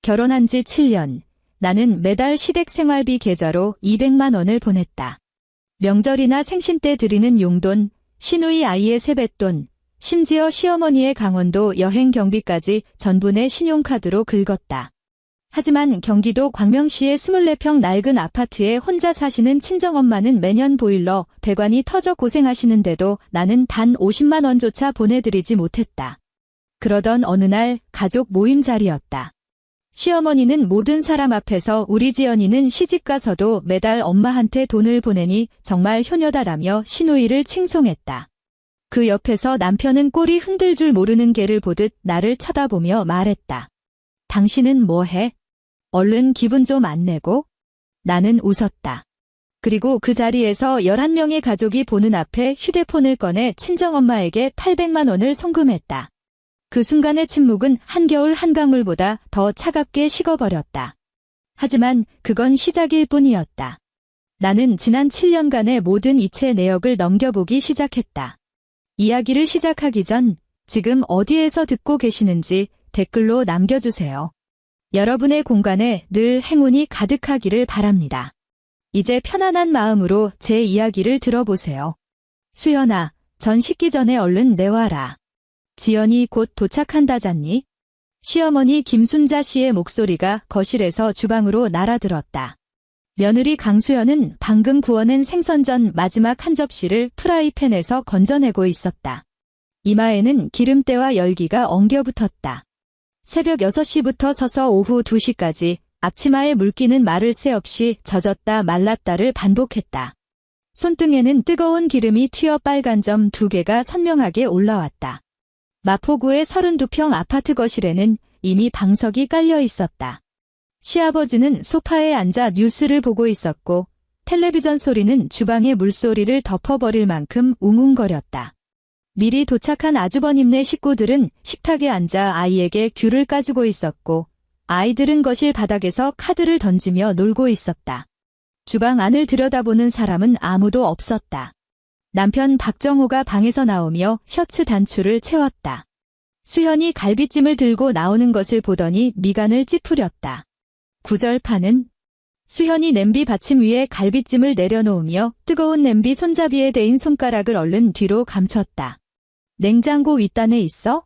결혼한 지 7년. 나는 매달 시댁 생활비 계좌로 200만 원을 보냈다. 명절이나 생신 때 드리는 용돈, 시누이 아이의 세뱃돈, 심지어 시어머니의 강원도 여행 경비까지 전부 내 신용카드로 긁었다. 하지만 경기도 광명시의 24평 낡은 아파트에 혼자 사시는 친정엄마는 매년 보일러, 배관이 터져 고생하시는데도 나는 단 50만 원조차 보내드리지 못했다. 그러던 어느 날 가족 모임 자리였다. 시어머니는 모든 사람 앞에서 우리 지연이는 시집가서도 매달 엄마한테 돈을 보내니 정말 효녀다라며 시누이를 칭송했다. 그 옆에서 남편은 꼬리 흔들 줄 모르는 개를 보듯 나를 쳐다보며 말했다. 당신은 뭐 해? 얼른 기분 좀 안 내고? 나는 웃었다. 그리고 그 자리에서 11명의 가족이 보는 앞에 휴대폰을 꺼내 친정엄마에게 800만 원을 송금했다. 그 순간의 침묵은 한겨울 한강물보다 더 차갑게 식어버렸다. 하지만 그건 시작일 뿐이었다. 나는 지난 7년간의 모든 이체 내역을 넘겨보기 시작했다. 이야기를 시작하기 전 지금 어디에서 듣고 계시는지 댓글로 남겨주세요. 여러분의 공간에 늘 행운이 가득하기를 바랍니다. 이제 편안한 마음으로 제 이야기를 들어보세요. 수연아, 전 식기 전에 얼른 내와라. 지연이 곧 도착한다잖니? 시어머니 김순자 씨의 목소리가 거실에서 주방으로 날아들었다. 며느리 강수연은 방금 구워낸 생선전 마지막 한 접시를 프라이팬에서 건져내고 있었다. 이마에는 기름때와 열기가 엉겨붙었다. 새벽 6시부터 서서 오후 2시까지 앞치마에 물기는 마를 새 없이 젖었다 말랐다를 반복했다. 손등에는 뜨거운 기름이 튀어 빨간 점 2개가 선명하게 올라왔다. 마포구의 32평 아파트 거실에는 이미 방석이 깔려 있었다. 시아버지는 소파에 앉아 뉴스를 보고 있었고 텔레비전 소리는 주방의 물소리를 덮어버릴 만큼 웅웅거렸다. 미리 도착한 아주버님네 식구들은 식탁에 앉아 아이에게 귤을 까주고 있었고 아이들은 거실 바닥에서 카드를 던지며 놀고 있었다. 주방 안을 들여다보는 사람은 아무도 없었다. 남편 박정호가 방에서 나오며 셔츠 단추를 채웠다. 수현이 갈비찜을 들고 나오는 것을 보더니 미간을 찌푸렸다. 구절판은 수현이 냄비 받침 위에 갈비찜을 내려놓으며 뜨거운 냄비 손잡이에 대인 손가락을 얼른 뒤로 감췄다. 냉장고 윗단에 있어?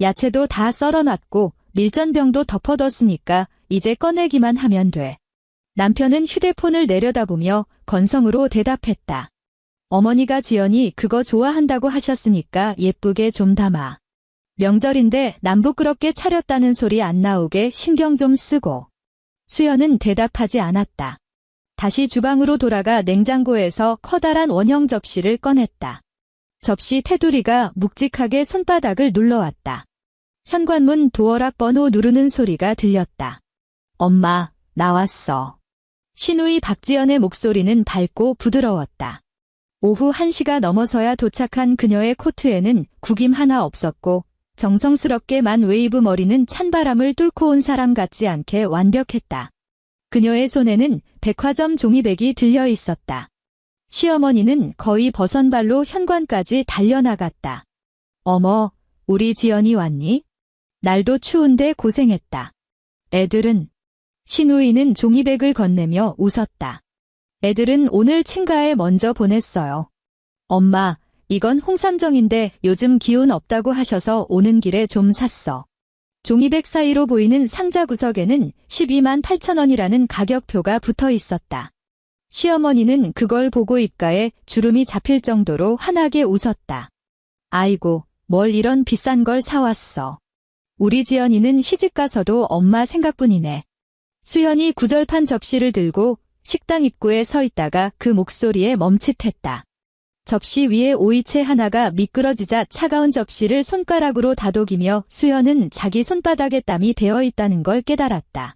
야채도 다 썰어놨고 밀전병도 덮어뒀으니까 이제 꺼내기만 하면 돼. 남편은 휴대폰을 내려다보며 건성으로 대답했다. 어머니가 지연이 그거 좋아한다고 하셨으니까 예쁘게 좀 담아. 명절인데 남부끄럽게 차렸다는 소리 안 나오게 신경 좀 쓰고. 수연은 대답하지 않았다. 다시 주방으로 돌아가 냉장고에서 커다란 원형 접시를 꺼냈다. 접시 테두리가 묵직하게 손바닥을 눌러왔다. 현관문 도어락 번호 누르는 소리가 들렸다. 엄마, 나왔어. 시누이 박지연의 목소리는 밝고 부드러웠다. 오후 1시가 넘어서야 도착한 그녀의 코트에는 구김 하나 없었고 정성스럽게 만 웨이브 머리는 찬바람을 뚫고 온 사람 같지 않게 완벽했다. 그녀의 손에는 백화점 종이백이 들려 있었다. 시어머니는 거의 버선발로 현관까지 달려나갔다. 어머, 우리 지연이 왔니? 날도 추운데 고생했다. 애들은? 시누이는 종이백을 건네며 웃었다. 애들은 오늘 친가에 먼저 보냈어요. 엄마, 이건 홍삼정인데 요즘 기운 없다고 하셔서 오는 길에 좀 샀어. 종이백 사이로 보이는 상자 구석에는 12만 8천 원이라는 가격표가 붙어 있었다. 시어머니는 그걸 보고 입가에 주름이 잡힐 정도로 환하게 웃었다. 아이고, 뭘 이런 비싼 걸 사왔어. 우리 지연이는 시집가서도 엄마 생각뿐이네. 수현이 구절판 접시를 들고 식당 입구에 서 있다가 그 목소리에 멈칫했다. 접시 위에 오이채 하나가 미끄러지자 차가운 접시를 손가락으로 다독이며 수현은 자기 손바닥에 땀이 배어 있다는 걸 깨달았다.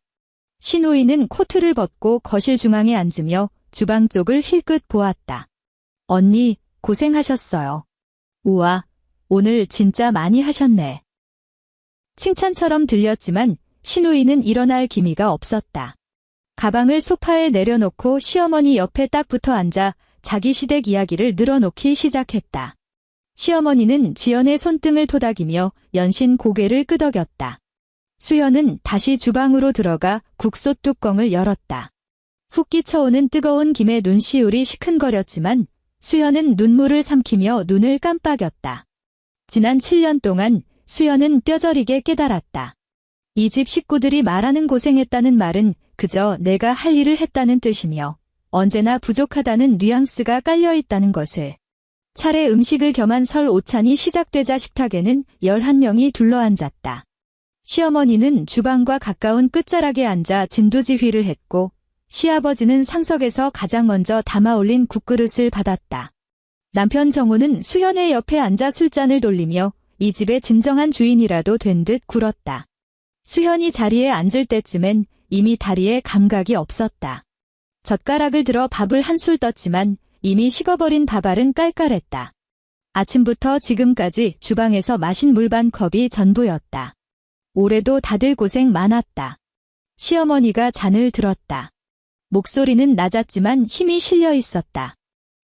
시누이는 코트를 벗고 거실 중앙에 앉으며 주방 쪽을 힐끗 보았다. 언니, 고생하셨어요. 우와, 오늘 진짜 많이 하셨네. 칭찬처럼 들렸지만 시누이는 일어날 기미가 없었다. 가방을 소파에 내려놓고 시어머니 옆에 딱 붙어 앉아 자기 시댁 이야기를 늘어놓기 시작했다. 시어머니는 지연의 손등을 토닥이며 연신 고개를 끄덕였다. 수현은 다시 주방으로 들어가 국솥 뚜껑을 열었다. 훅 끼쳐오는 뜨거운 김에 눈시울이 시큰거렸지만 수현은 눈물을 삼키며 눈을 깜빡였다. 지난 7년 동안 수현은 뼈저리게 깨달았다. 이 집 식구들이 말하는 고생했다는 말은 그저 내가 할 일을 했다는 뜻이며 언제나 부족하다는 뉘앙스가 깔려있다는 것을. 차례 음식을 겸한 설 오찬이 시작되자 식탁에는 11명이 둘러앉았다. 시어머니는 주방과 가까운 끝자락에 앉아 진두지휘를 했고 시아버지는 상석에서 가장 먼저 담아올린 국그릇을 받았다. 남편 정우는 수현의 옆에 앉아 술잔을 돌리며 이 집의 진정한 주인이라도 된 듯 굴었다. 수현이 자리에 앉을 때쯤엔 이미 다리에 감각이 없었다. 젓가락을 들어 밥을 한술 떴지만 이미 식어버린 밥알은 깔깔했다. 아침부터 지금까지 주방에서 마신 물 반 컵이 전부였다. 올해도 다들 고생 많았다. 시어머니가 잔을 들었다. 목소리는 낮았지만 힘이 실려 있었다.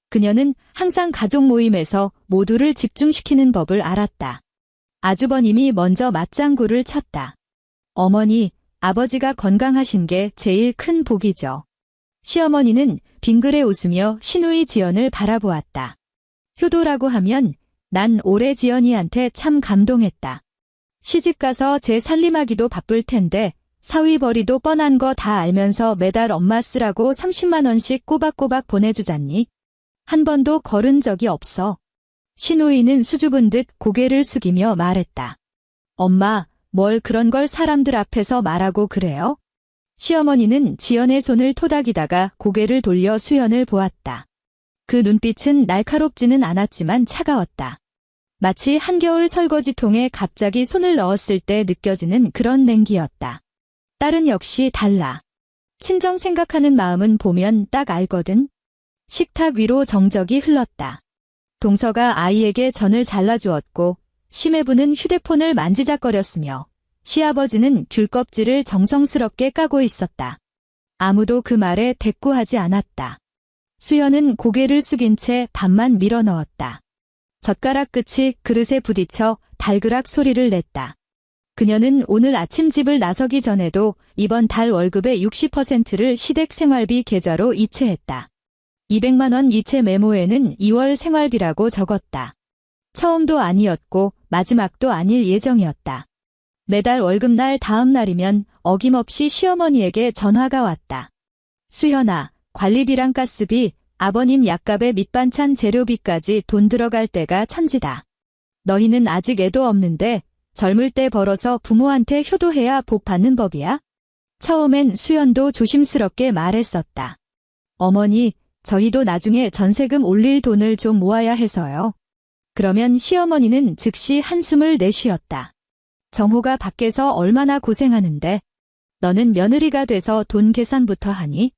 그녀는 항상 가족 모임에서 모두를 집중시키는 법을 알았다. 아주버님이 먼저 맞장구를 쳤다. 어머니, 아버지가 건강하신 게 제일 큰 복이죠. 시어머니는 빙그레 웃으며 시누이 지연을 바라보았다. 효도라고 하면 난 올해 지연이한테 참 감동했다. 시집가서 제 살림하기도 바쁠 텐데 사위벌이도 뻔한 거 다 알면서 매달 엄마 쓰라고 30만 원씩 꼬박꼬박 보내주잖니. 한 번도 거른 적이 없어. 시누이는 수줍은 듯 고개를 숙이며 말했다. 엄마, 뭘 그런 걸 사람들 앞에서 말하고 그래요? 시어머니는 지연의 손을 토닥이다가 고개를 돌려 수연을 보았다. 그 눈빛은 날카롭지는 않았지만 차가웠다. 마치 한겨울 설거지통에 갑자기 손을 넣었을 때 느껴지는 그런 냉기였다. 딸은 역시 달라. 친정 생각하는 마음은 보면 딱 알거든. 식탁 위로 정적이 흘렀다. 동서가 아이에게 전을 잘라주었고 심해부는 휴대폰을 만지작거렸으며 시아버지는 귤 껍질을 정성스럽게 까고 있었다. 아무도 그 말에 대꾸하지 않았다. 수연은 고개를 숙인 채 밥만 밀어 넣었다. 젓가락 끝이 그릇에 부딪혀 달그락 소리를 냈다. 그녀는 오늘 아침 집을 나서기 전에도 이번 달 월급의 60%를 시댁 생활비 계좌로 이체했다. 200만 원 이체 메모에는 2월 생활비라고 적었다. 처음도 아니었고 마지막도 아닐 예정이었다. 매달 월급날 다음 날이면 어김없이 시어머니에게 전화가 왔다. 수현아, 관리비랑 가스비, 아버님 약값에 밑반찬 재료비까지 돈 들어갈 때가 천지다. 너희는 아직 애도 없는데 젊을 때 벌어서 부모한테 효도해야 복 받는 법이야? 처음엔 수연도 조심스럽게 말했었다. 어머니, 저희도 나중에 전세금 올릴 돈을 좀 모아야 해서요. 그러면 시어머니는 즉시 한숨을 내쉬었다. 정호가 밖에서 얼마나 고생하는데 너는 며느리가 돼서 돈 계산부터 하니?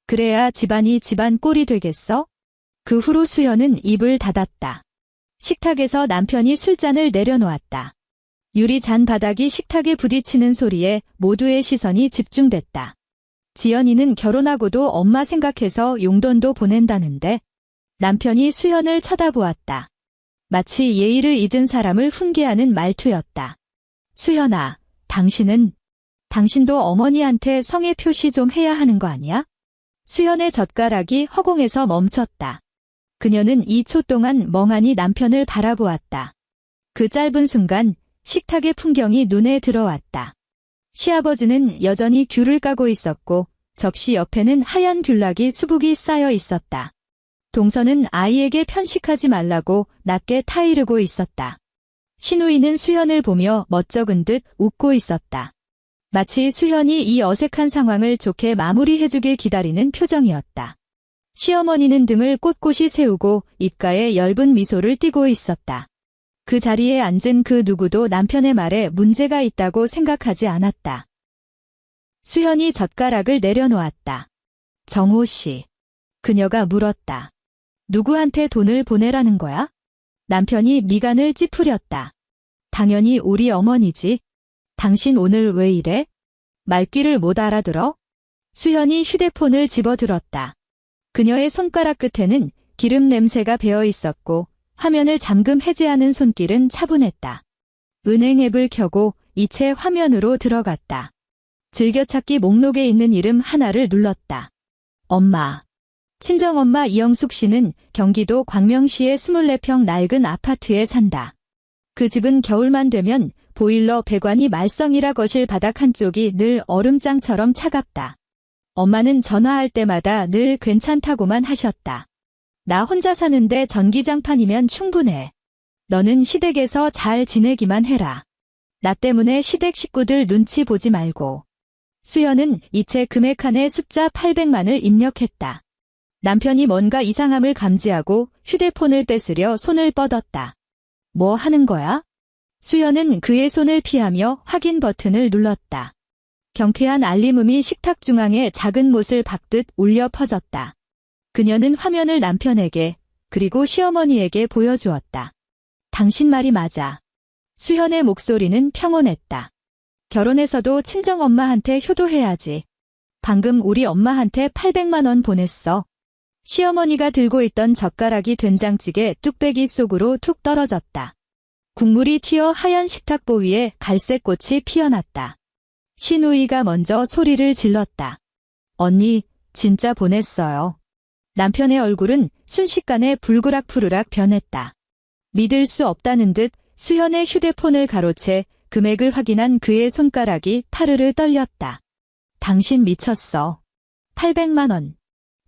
그래야 집안이 집안 꼴이 되겠어? 그 후로 수연은 입을 닫았다. 식탁에서 남편이 술잔을 내려놓았다. 유리 잔 바닥이 식탁에 부딪히는 소리에 모두의 시선이 집중됐다. 지연이는 결혼하고도 엄마 생각해서 용돈도 보낸다는데 남편이 수연을 쳐다보았다. 마치 예의를 잊은 사람을 훈계하는 말투였다. 수연아, 당신도 어머니한테 성의 표시 좀 해야 하는 거 아니야? 수연의 젓가락이 허공에서 멈췄다. 그녀는 2초 동안 멍하니 남편을 바라보았다. 그 짧은 순간 식탁의 풍경이 눈에 들어왔다. 시아버지는 여전히 귤을 까고 있었고 접시 옆에는 하얀 귤락이 수북이 쌓여 있었다. 동서는 아이에게 편식하지 말라고 낮게 타이르고 있었다. 시누이는 수현을 보며 멋쩍은 듯 웃고 있었다. 마치 수현이 이 어색한 상황을 좋게 마무리해주길 기다리는 표정이었다. 시어머니는 등을 꼿꼿이 세우고 입가에 엷은 미소를 띠고 있었다. 그 자리에 앉은 그 누구도 남편의 말에 문제가 있다고 생각하지 않았다. 수현이 젓가락을 내려놓았다. 정호 씨. 그녀가 물었다. 누구한테 돈을 보내라는 거야? 남편이 미간을 찌푸렸다. 당연히 우리 어머니지. 당신 오늘 왜 이래? 말귀를 못 알아들어? 수현이 휴대폰을 집어들었다. 그녀의 손가락 끝에는 기름 냄새가 배어 있었고 화면을 잠금 해제하는 손길은 차분했다. 은행 앱을 켜고 이체 화면으로 들어갔다. 즐겨찾기 목록에 있는 이름 하나를 눌렀다. 엄마. 친정엄마 이영숙 씨는 경기도 광명시의 24평 낡은 아파트에 산다. 그 집은 겨울만 되면 보일러 배관이 말썽이라 거실 바닥 한쪽이 늘 얼음장처럼 차갑다. 엄마는 전화할 때마다 늘 괜찮다고만 하셨다. 나 혼자 사는데 전기장판이면 충분해. 너는 시댁에서 잘 지내기만 해라. 나 때문에 시댁 식구들 눈치 보지 말고. 수연은 이체 금액칸에 숫자 800만을 입력했다. 남편이 뭔가 이상함을 감지하고 휴대폰을 뺏으려 손을 뻗었다. 뭐 하는 거야? 수연은 그의 손을 피하며 확인 버튼을 눌렀다. 경쾌한 알림음이 식탁 중앙에 작은 못을 박듯 울려 퍼졌다. 그녀는 화면을 남편에게 그리고 시어머니에게 보여주었다. 당신 말이 맞아. 수연의 목소리는 평온했다. 결혼해서도 친정엄마한테 효도해야지. 방금 우리 엄마한테 800만 원 보냈어. 시어머니가 들고 있던 젓가락이 된장찌개 뚝배기 속으로 툭 떨어졌다. 국물이 튀어 하얀 식탁보 위에 갈색꽃이 피어났다. 신우이가 먼저 소리를 질렀다. 언니, 진짜 보냈어요. 남편의 얼굴은 순식간에 불그락푸르락 변했다. 믿을 수 없다는 듯 수현의 휴대폰을 가로채 금액을 확인한 그의 손가락이 파르르 떨렸다. 당신 미쳤어. 800만 원.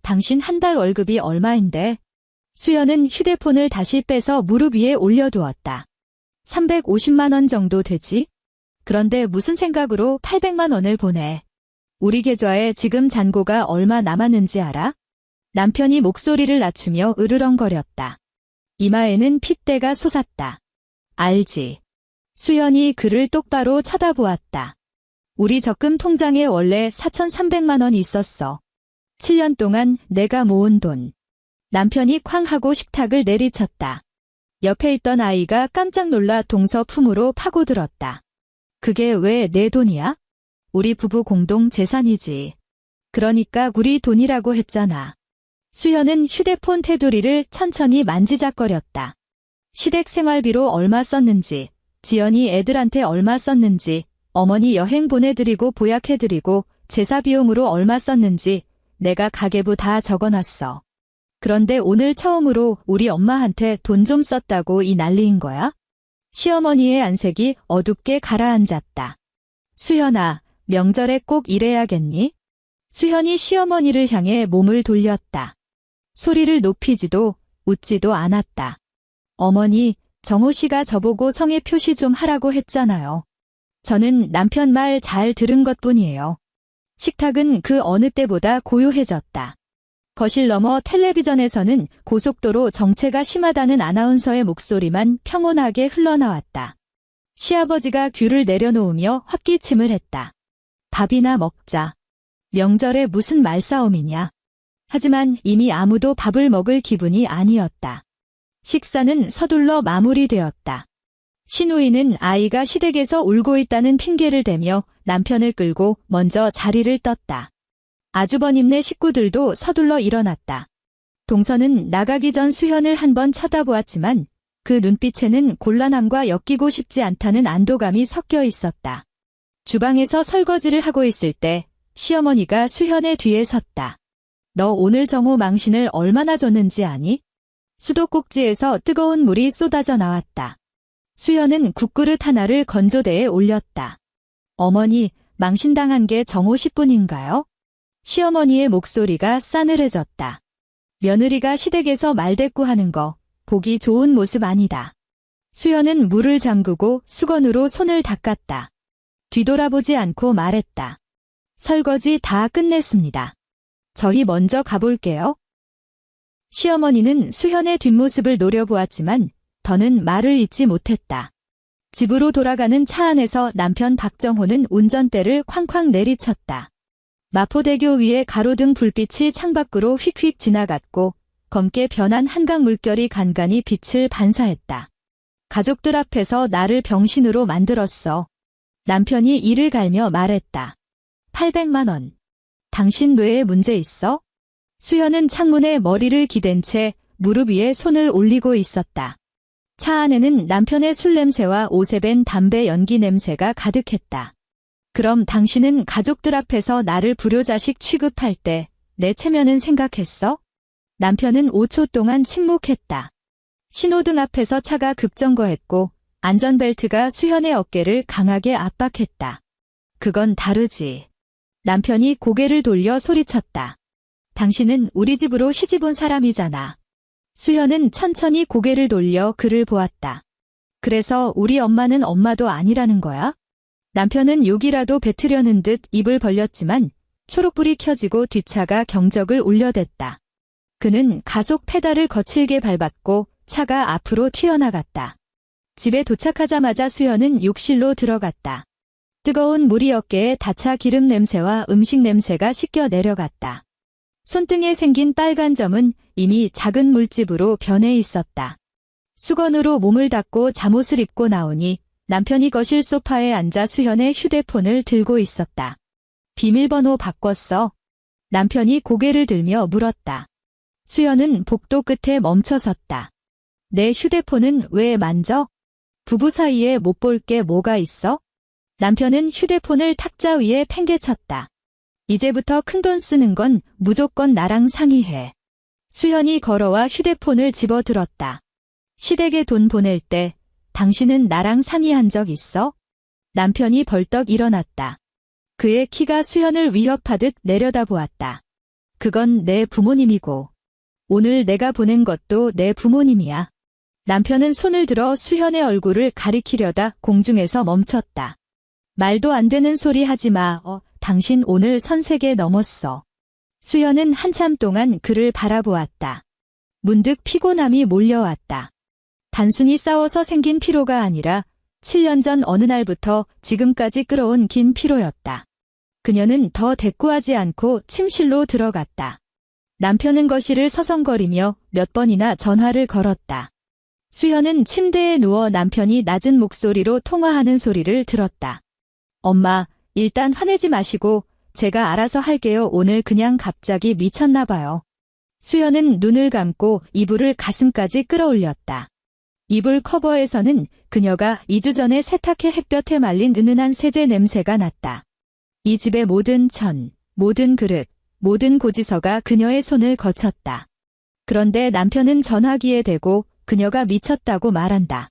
당신 한 달 월급이 얼마인데? 수연은 휴대폰을 다시 빼서 무릎 위에 올려두었다. 350만 원 정도 되지? 그런데 무슨 생각으로 800만 원을 보내? 우리 계좌에 지금 잔고가 얼마 남았는지 알아? 남편이 목소리를 낮추며 으르렁거렸다. 이마에는 핏대가 솟았다. 알지. 수연이 그를 똑바로 쳐다보았다. 우리 적금 통장에 원래 4,300만 원 있었어. 7년 동안 내가 모은 돈. 남편이 쾅 하고 식탁을 내리쳤다. 옆에 있던 아이가 깜짝 놀라 동서 품으로 파고들었다. 그게 왜 내 돈이야? 우리 부부 공동 재산이지. 그러니까 우리 돈이라고 했잖아. 수연은 휴대폰 테두리를 천천히 만지작거렸다. 시댁 생활비로 얼마 썼는지, 지연이 애들한테 얼마 썼는지, 어머니 여행 보내드리고 보약해드리고 제사 비용으로 얼마 썼는지 내가 가계부 다 적어놨어. 그런데 오늘 처음으로 우리 엄마한테 돈 좀 썼다고 이 난리인 거야? 시어머니의 안색이 어둡게 가라앉았다. 수현아, 명절에 꼭 이래야겠니? 수현이 시어머니를 향해 몸을 돌렸다. 소리를 높이지도 웃지도 않았다. 어머니, 정호 씨가 저보고 성의 표시 좀 하라고 했잖아요. 저는 남편 말 잘 들은 것뿐이에요. 식탁은 그 어느 때보다 고요해졌다. 거실 너머 텔레비전에서는 고속도로 정체가 심하다는 아나운서의 목소리만 평온하게 흘러나왔다. 시아버지가 귤을 내려놓으며 헛기침을 했다. 밥이나 먹자. 명절에 무슨 말싸움이냐. 하지만 이미 아무도 밥을 먹을 기분이 아니었다. 식사는 서둘러 마무리되었다. 신우이는 아이가 시댁에서 울고 있다는 핑계를 대며 남편을 끌고 먼저 자리를 떴다. 아주버님네 식구들도 서둘러 일어났다. 동서는 나가기 전 수현을 한번 쳐다보았지만 그 눈빛에는 곤란함과 엮이고 싶지 않다는 안도감이 섞여 있었다. 주방에서 설거지를 하고 있을 때 시어머니가 수현의 뒤에 섰다. 너 오늘 정호 망신을 얼마나 줬는지 아니? 수도꼭지에서 뜨거운 물이 쏟아져 나왔다. 수현은 국그릇 하나를 건조대에 올렸다. 어머니, 망신당한 게 정호 씨뿐인가요? 시어머니의 목소리가 싸늘해졌다. 며느리가 시댁에서 말대꾸하는 거 보기 좋은 모습 아니다. 수현은 물을 잠그고 수건으로 손을 닦았다. 뒤돌아보지 않고 말했다. 설거지 다 끝냈습니다. 저희 먼저 가볼게요. 시어머니는 수현의 뒷모습을 노려보았지만 더는 말을 잇지 못했다. 집으로 돌아가는 차 안에서 남편 박정호는 운전대를 쾅쾅 내리쳤다. 마포대교 위에 가로등 불빛이 창밖으로 휙휙 지나갔고 검게 변한 한강 물결이 간간히 빛을 반사했다. 가족들 앞에서 나를 병신으로 만들었어. 남편이 이를 갈며 말했다. 800만 원. 당신 뇌에 문제 있어? 수현은 창문에 머리를 기댄 채 무릎 위에 손을 올리고 있었다. 차 안에는 남편의 술 냄새와 옷에 밴 담배 연기 냄새가 가득했다. 그럼 당신은 가족들 앞에서 나를 불효자식 취급할 때 내 체면은 생각했어? 남편은 5초 동안 침묵했다. 신호등 앞에서 차가 급정거했고 안전벨트가 수현의 어깨를 강하게 압박했다. 그건 다르지. 남편이 고개를 돌려 소리쳤다. 당신은 우리 집으로 시집 온 사람이잖아. 수현은 천천히 고개를 돌려 그를 보았다. 그래서 우리 엄마는 엄마도 아니라는 거야? 남편은 욕이라도 뱉으려는 듯 입을 벌렸지만 초록불이 켜지고 뒷차가 경적을 울려댔다. 그는 가속 페달을 거칠게 밟았고 차가 앞으로 튀어나갔다. 집에 도착하자마자 수현은 욕실로 들어갔다. 뜨거운 물이 어깨에 닿자 기름 냄새와 음식 냄새가 씻겨 내려갔다. 손등에 생긴 빨간 점은 이미 작은 물집으로 변해 있었다. 수건으로 몸을 닦고 잠옷을 입고 나오니 남편이 거실 소파에 앉아 수현의 휴대폰을 들고 있었다. 비밀번호 바꿨어? 남편이 고개를 들며 물었다. 수현은 복도 끝에 멈춰섰다. 내 휴대폰은 왜 만져? 부부 사이에 못 볼 게 뭐가 있어? 남편은 휴대폰을 탁자 위에 팽개쳤다. 이제부터 큰돈 쓰는 건 무조건 나랑 상의해. 수현이 걸어와 휴대폰을 집어들었다. 시댁에 돈 보낼 때 당신은 나랑 상의한 적 있어? 남편이 벌떡 일어났다. 그의 키가 수현을 위협하듯 내려다보았다. 그건 내 부모님이고 오늘 내가 보낸 것도 내 부모님이야. 남편은 손을 들어 수현의 얼굴을 가리키려다 공중에서 멈췄다. 말도 안 되는 소리 하지 마. 당신 오늘 선세계 넘었어. 수현은 한참 동안 그를 바라보았다. 문득 피곤함이 몰려왔다. 단순히 싸워서 생긴 피로가 아니라 7년 전 어느 날부터 지금까지 끌어온 긴 피로였다. 그녀는 더 대꾸하지 않고 침실로 들어갔다. 남편은 거실을 서성거리며 몇 번이나 전화를 걸었다. 수현은 침대에 누워 남편이 낮은 목소리로 통화하는 소리를 들었다. 엄마, 일단 화내지 마시고 제가 알아서 할게요. 오늘 그냥 갑자기 미쳤나 봐요. 수현은 눈을 감고 이불을 가슴까지 끌어올렸다. 이불 커버에서는 그녀가 2주 전에 세탁해 햇볕에 말린 은은한 세제 냄새가 났다. 이 집의 모든 천, 모든 그릇, 모든 고지서가 그녀의 손을 거쳤다. 그런데 남편은 전화기에 대고 그녀가 미쳤다고 말한다.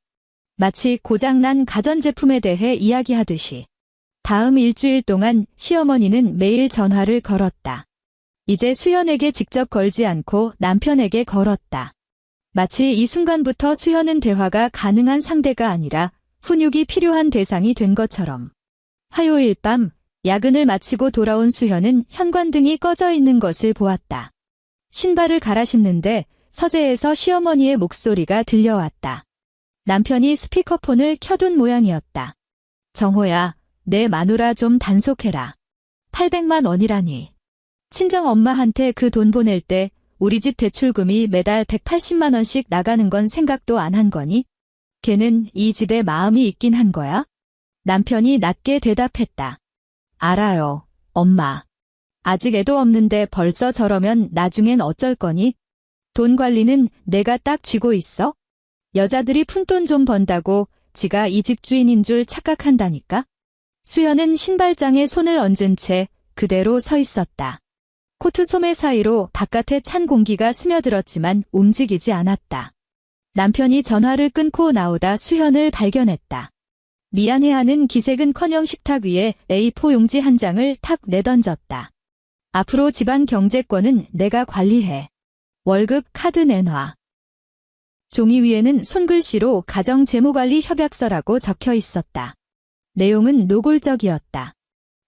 마치 고장난 가전제품에 대해 이야기하듯이. 다음 일주일 동안 시어머니는 매일 전화를 걸었다. 이제 수현에게 직접 걸지 않고 남편에게 걸었다. 마치 이 순간부터 수현은 대화가 가능한 상대가 아니라 훈육이 필요한 대상이 된 것처럼. 화요일 밤 야근을 마치고 돌아온 수현은 현관등이 꺼져 있는 것을 보았다. 신발을 갈아 신는데 서재에서 시어머니의 목소리가 들려왔다. 남편이 스피커폰을 켜둔 모양이었다. 정호야, 내 마누라 좀 단속해라. 800만 원이라니. 친정 엄마한테 그 돈 보낼 때 우리 집 대출금이 매달 180만 원씩 나가는 건 생각도 안 한 거니? 걔는 이 집에 마음이 있긴 한 거야? 남편이 낮게 대답했다. 알아요, 엄마. 아직 애도 없는데 벌써 저러면 나중엔 어쩔 거니? 돈 관리는 내가 딱 쥐고 있어? 여자들이 푼돈 좀 번다고 지가 이 집 주인인 줄 착각한다니까? 수현은 신발장에 손을 얹은 채 그대로 서 있었다. 코트 소매 사이로 바깥에 찬 공기가 스며들었지만 움직이지 않았다. 남편이 전화를 끊고 나오다 수현을 발견했다. 미안해하는 기색은커녕 식탁 위에 A4 용지 한 장을 탁 내던졌다. 앞으로 집안 경제권은 내가 관리해. 월급 카드 내놔. 종이 위에는 손글씨로 가정재무관리 협약서라고 적혀 있었다. 내용은 노골적이었다.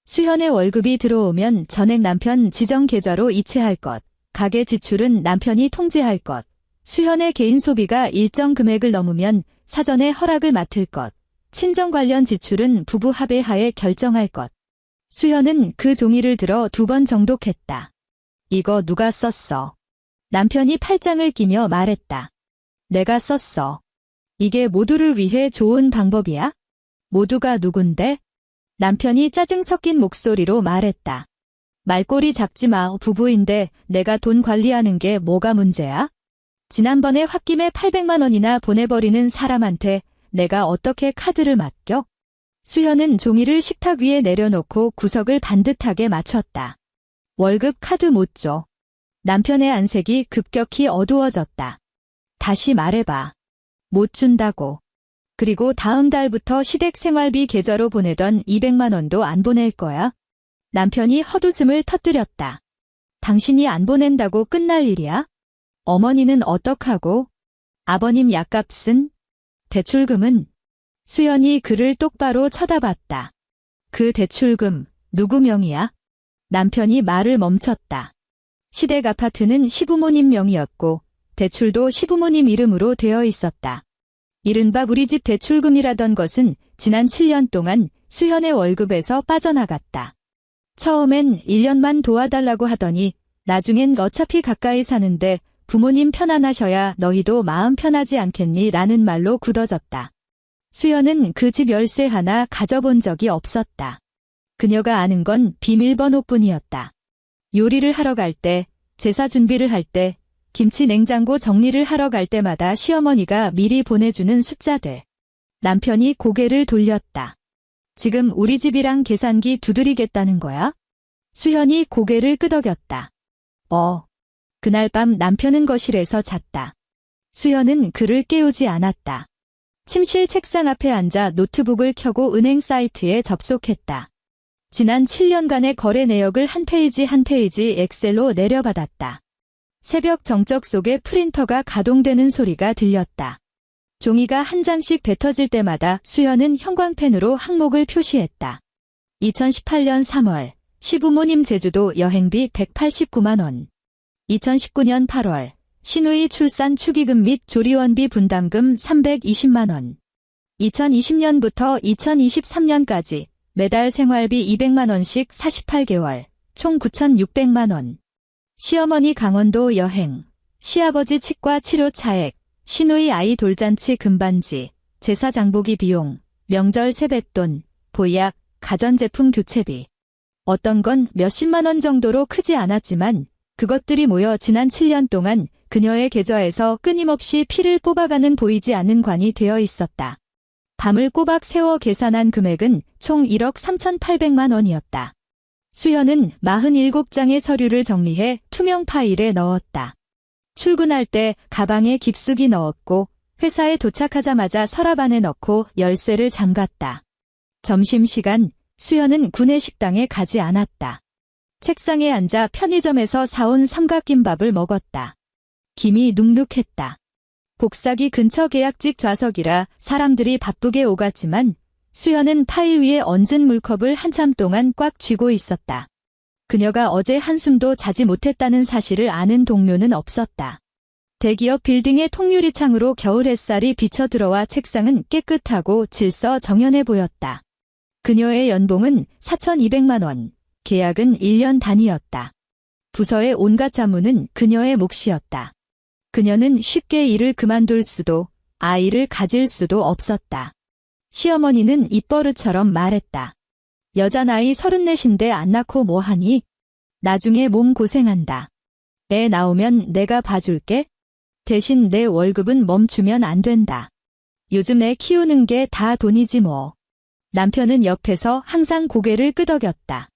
수현의 월급이 들어오면 전액 남편 지정 계좌로 이체할 것, 가계 지출은 남편이 통제할 것, 수현의 개인 소비가 일정 금액을 넘으면 사전에 허락을 맡을 것, 친정 관련 지출은 부부 합의하에 결정할 것. 수현은 그 종이를 들어 2번 정독했다. 이거 누가 썼어? 남편이 팔짱을 끼며 말했다. 내가 썼어. 이게 모두를 위해 좋은 방법이야? 모두가 누군데? 남편이 짜증 섞인 목소리로 말했다. 말꼬리 잡지 마. 부부인데 내가 돈 관리하는 게 뭐가 문제야? 지난번에 홧김에 800만 원이나 보내버리는 사람한테 내가 어떻게 카드를 맡겨? 수현은 종이를 식탁 위에 내려놓고 구석을 반듯하게 맞췄다. 월급 카드 못 줘. 남편의 안색이 급격히 어두워졌다. 다시 말해봐. 못 준다고. 그리고 다음 달부터 시댁 생활비 계좌로 보내던 200만 원도 안 보낼 거야. 남편이 헛웃음을 터뜨렸다. 당신이 안 보낸다고 끝날 일이야? 어머니는 어떡하고? 아버님 약값은? 대출금은? 수연이 그를 똑바로 쳐다봤다. 그 대출금 누구 명의야? 남편이 말을 멈췄다. 시댁 아파트는 시부모님 명의였고 대출도 시부모님 이름으로 되어 있었다. 이른바 우리 집 대출금이라던 것은 지난 7년 동안 수현의 월급에서 빠져나갔다. 처음엔 1년만 도와달라고 하더니 나중엔 어차피 가까이 사는데 부모님 편안하셔야 너희도 마음 편하지 않겠니? 라는 말로 굳어졌다. 수연은 그 집 열쇠 하나 가져본 적이 없었다. 그녀가 아는 건 비밀번호뿐이었다. 요리를 하러 갈 때, 제사 준비를 할 때, 김치 냉장고 정리를 하러 갈 때마다 시어머니가 미리 보내주는 숫자들. 남편이 고개를 돌렸다. 지금 우리 집이랑 계산기 두드리겠다는 거야? 수현이 고개를 끄덕였다. 그날 밤 남편은 거실에서 잤다. 수현은 그를 깨우지 않았다. 침실 책상 앞에 앉아 노트북을 켜고 은행 사이트에 접속했다. 지난 7년간의 거래 내역을 한 페이지 한 페이지 엑셀로 내려받았다. 새벽 정적 속에 프린터가 가동되는 소리가 들렸다. 종이가 한 장씩 뱉어질 때마다 수연은 형광펜으로 항목을 표시했다. 2018년 3월 시부모님 제주도 여행비 189만 원. 2019년 8월 시누이 출산 축의금 및 조리원비 분담금 320만 원. 2020년부터 2023년까지 매달 생활비 200만 원씩 48개월, 총 9,600만 원. 시어머니 강원도 여행, 시아버지 치과 치료 차액, 시누이 아이 돌잔치 금반지, 제사 장보기 비용, 명절 세뱃돈, 보약, 가전제품 교체비. 어떤 건 몇십만 원 정도로 크지 않았지만 그것들이 모여 지난 7년 동안 그녀의 계좌에서 끊임없이 피를 뽑아가는 보이지 않는 관이 되어 있었다. 밤을 꼬박 새워 계산한 금액은 총 1억 3,800만 원이었다. 수현은 47장의 서류를 정리해 투명 파일에 넣었다. 출근할 때 가방에 깊숙이 넣었고 회사에 도착하자마자 서랍 안에 넣고 열쇠를 잠갔다. 점심시간 수현은 구내식당에 가지 않았다. 책상에 앉아 편의점에서 사온 삼각김밥을 먹었다. 김이 눅눅했다. 복사기 근처 계약직 좌석이라 사람들이 바쁘게 오갔지만 수현은 파일 위에 얹은 물컵을 한참 동안 꽉 쥐고 있었다. 그녀가 어제 한숨도 자지 못했다는 사실을 아는 동료는 없었다. 대기업 빌딩의 통유리 창으로 겨울 햇살이 비쳐 들어와 책상은 깨끗하고 질서 정연해 보였다. 그녀의 연봉은 4,200만 원, 계약은 1년 단위였다. 부서의 온갖 자문은 그녀의 몫이었다. 그녀는 쉽게 일을 그만둘 수도 아이를 가질 수도 없었다. 시어머니는 입버릇처럼 말했다. 여자 나이 34인데 안 낳고 뭐하니? 나중에 몸 고생한다. 애 나오면 내가 봐줄게. 대신 내 월급은 멈추면 안 된다. 요즘 애 키우는 게 다 돈이지 뭐. 남편은 옆에서 항상 고개를 끄덕였다.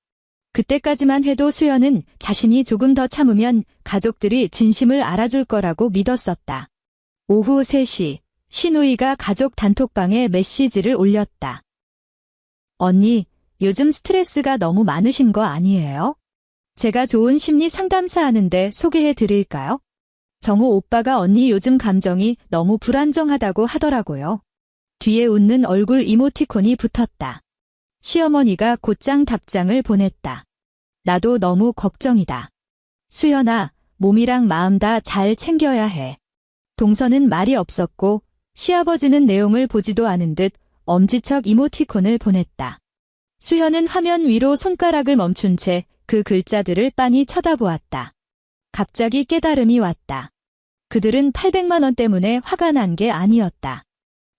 그때까지만 해도 수연은 자신이 조금 더 참으면 가족들이 진심을 알아줄 거라고 믿었었다. 오후 3시, 시누이가 가족 단톡방에 메시지를 올렸다. 언니, 요즘 스트레스가 너무 많으신 거 아니에요? 제가 좋은 심리 상담사 하는데 소개해 드릴까요? 정호 오빠가 언니 요즘 감정이 너무 불안정하다고 하더라고요. 뒤에 웃는 얼굴 이모티콘이 붙었다. 시어머니가 곧장 답장을 보냈다. 나도 너무 걱정이다. 수연아, 몸이랑 마음 다 잘 챙겨야 해. 동서는 말이 없었고 시아버지는 내용을 보지도 않은 듯 엄지척 이모티콘을 보냈다. 수현은 화면 위로 손가락을 멈춘 채 그 글자들을 빤히 쳐다보았다. 갑자기 깨달음이 왔다. 그들은 800만 원 때문에 화가 난 게 아니었다.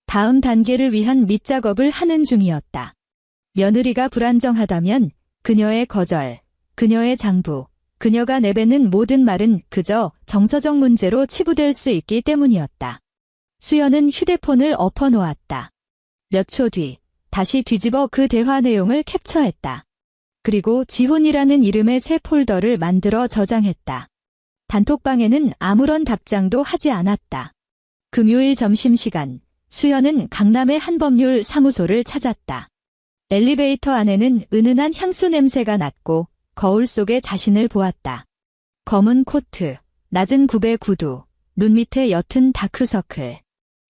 다음 단계를 위한 밑작업을 하는 중이었다. 며느리가 불안정하다면 그녀의 거절, 그녀의 장부, 그녀가 내뱉는 모든 말은 그저 정서적 문제로 치부될 수 있기 때문이었다. 수연은 휴대폰을 엎어놓았다. 몇 초 뒤, 다시 뒤집어 그 대화 내용을 캡처했다. 그리고 지훈이라는 이름의 새 폴더를 만들어 저장했다. 단톡방에는 아무런 답장도 하지 않았다. 금요일 점심시간, 수연은 강남의 한 법률 사무소를 찾았다. 엘리베이터 안에는 은은한 향수 냄새가 났고 거울 속에 자신을 보았다. 검은 코트, 낮은 굽의 구두, 눈 밑에 옅은 다크서클.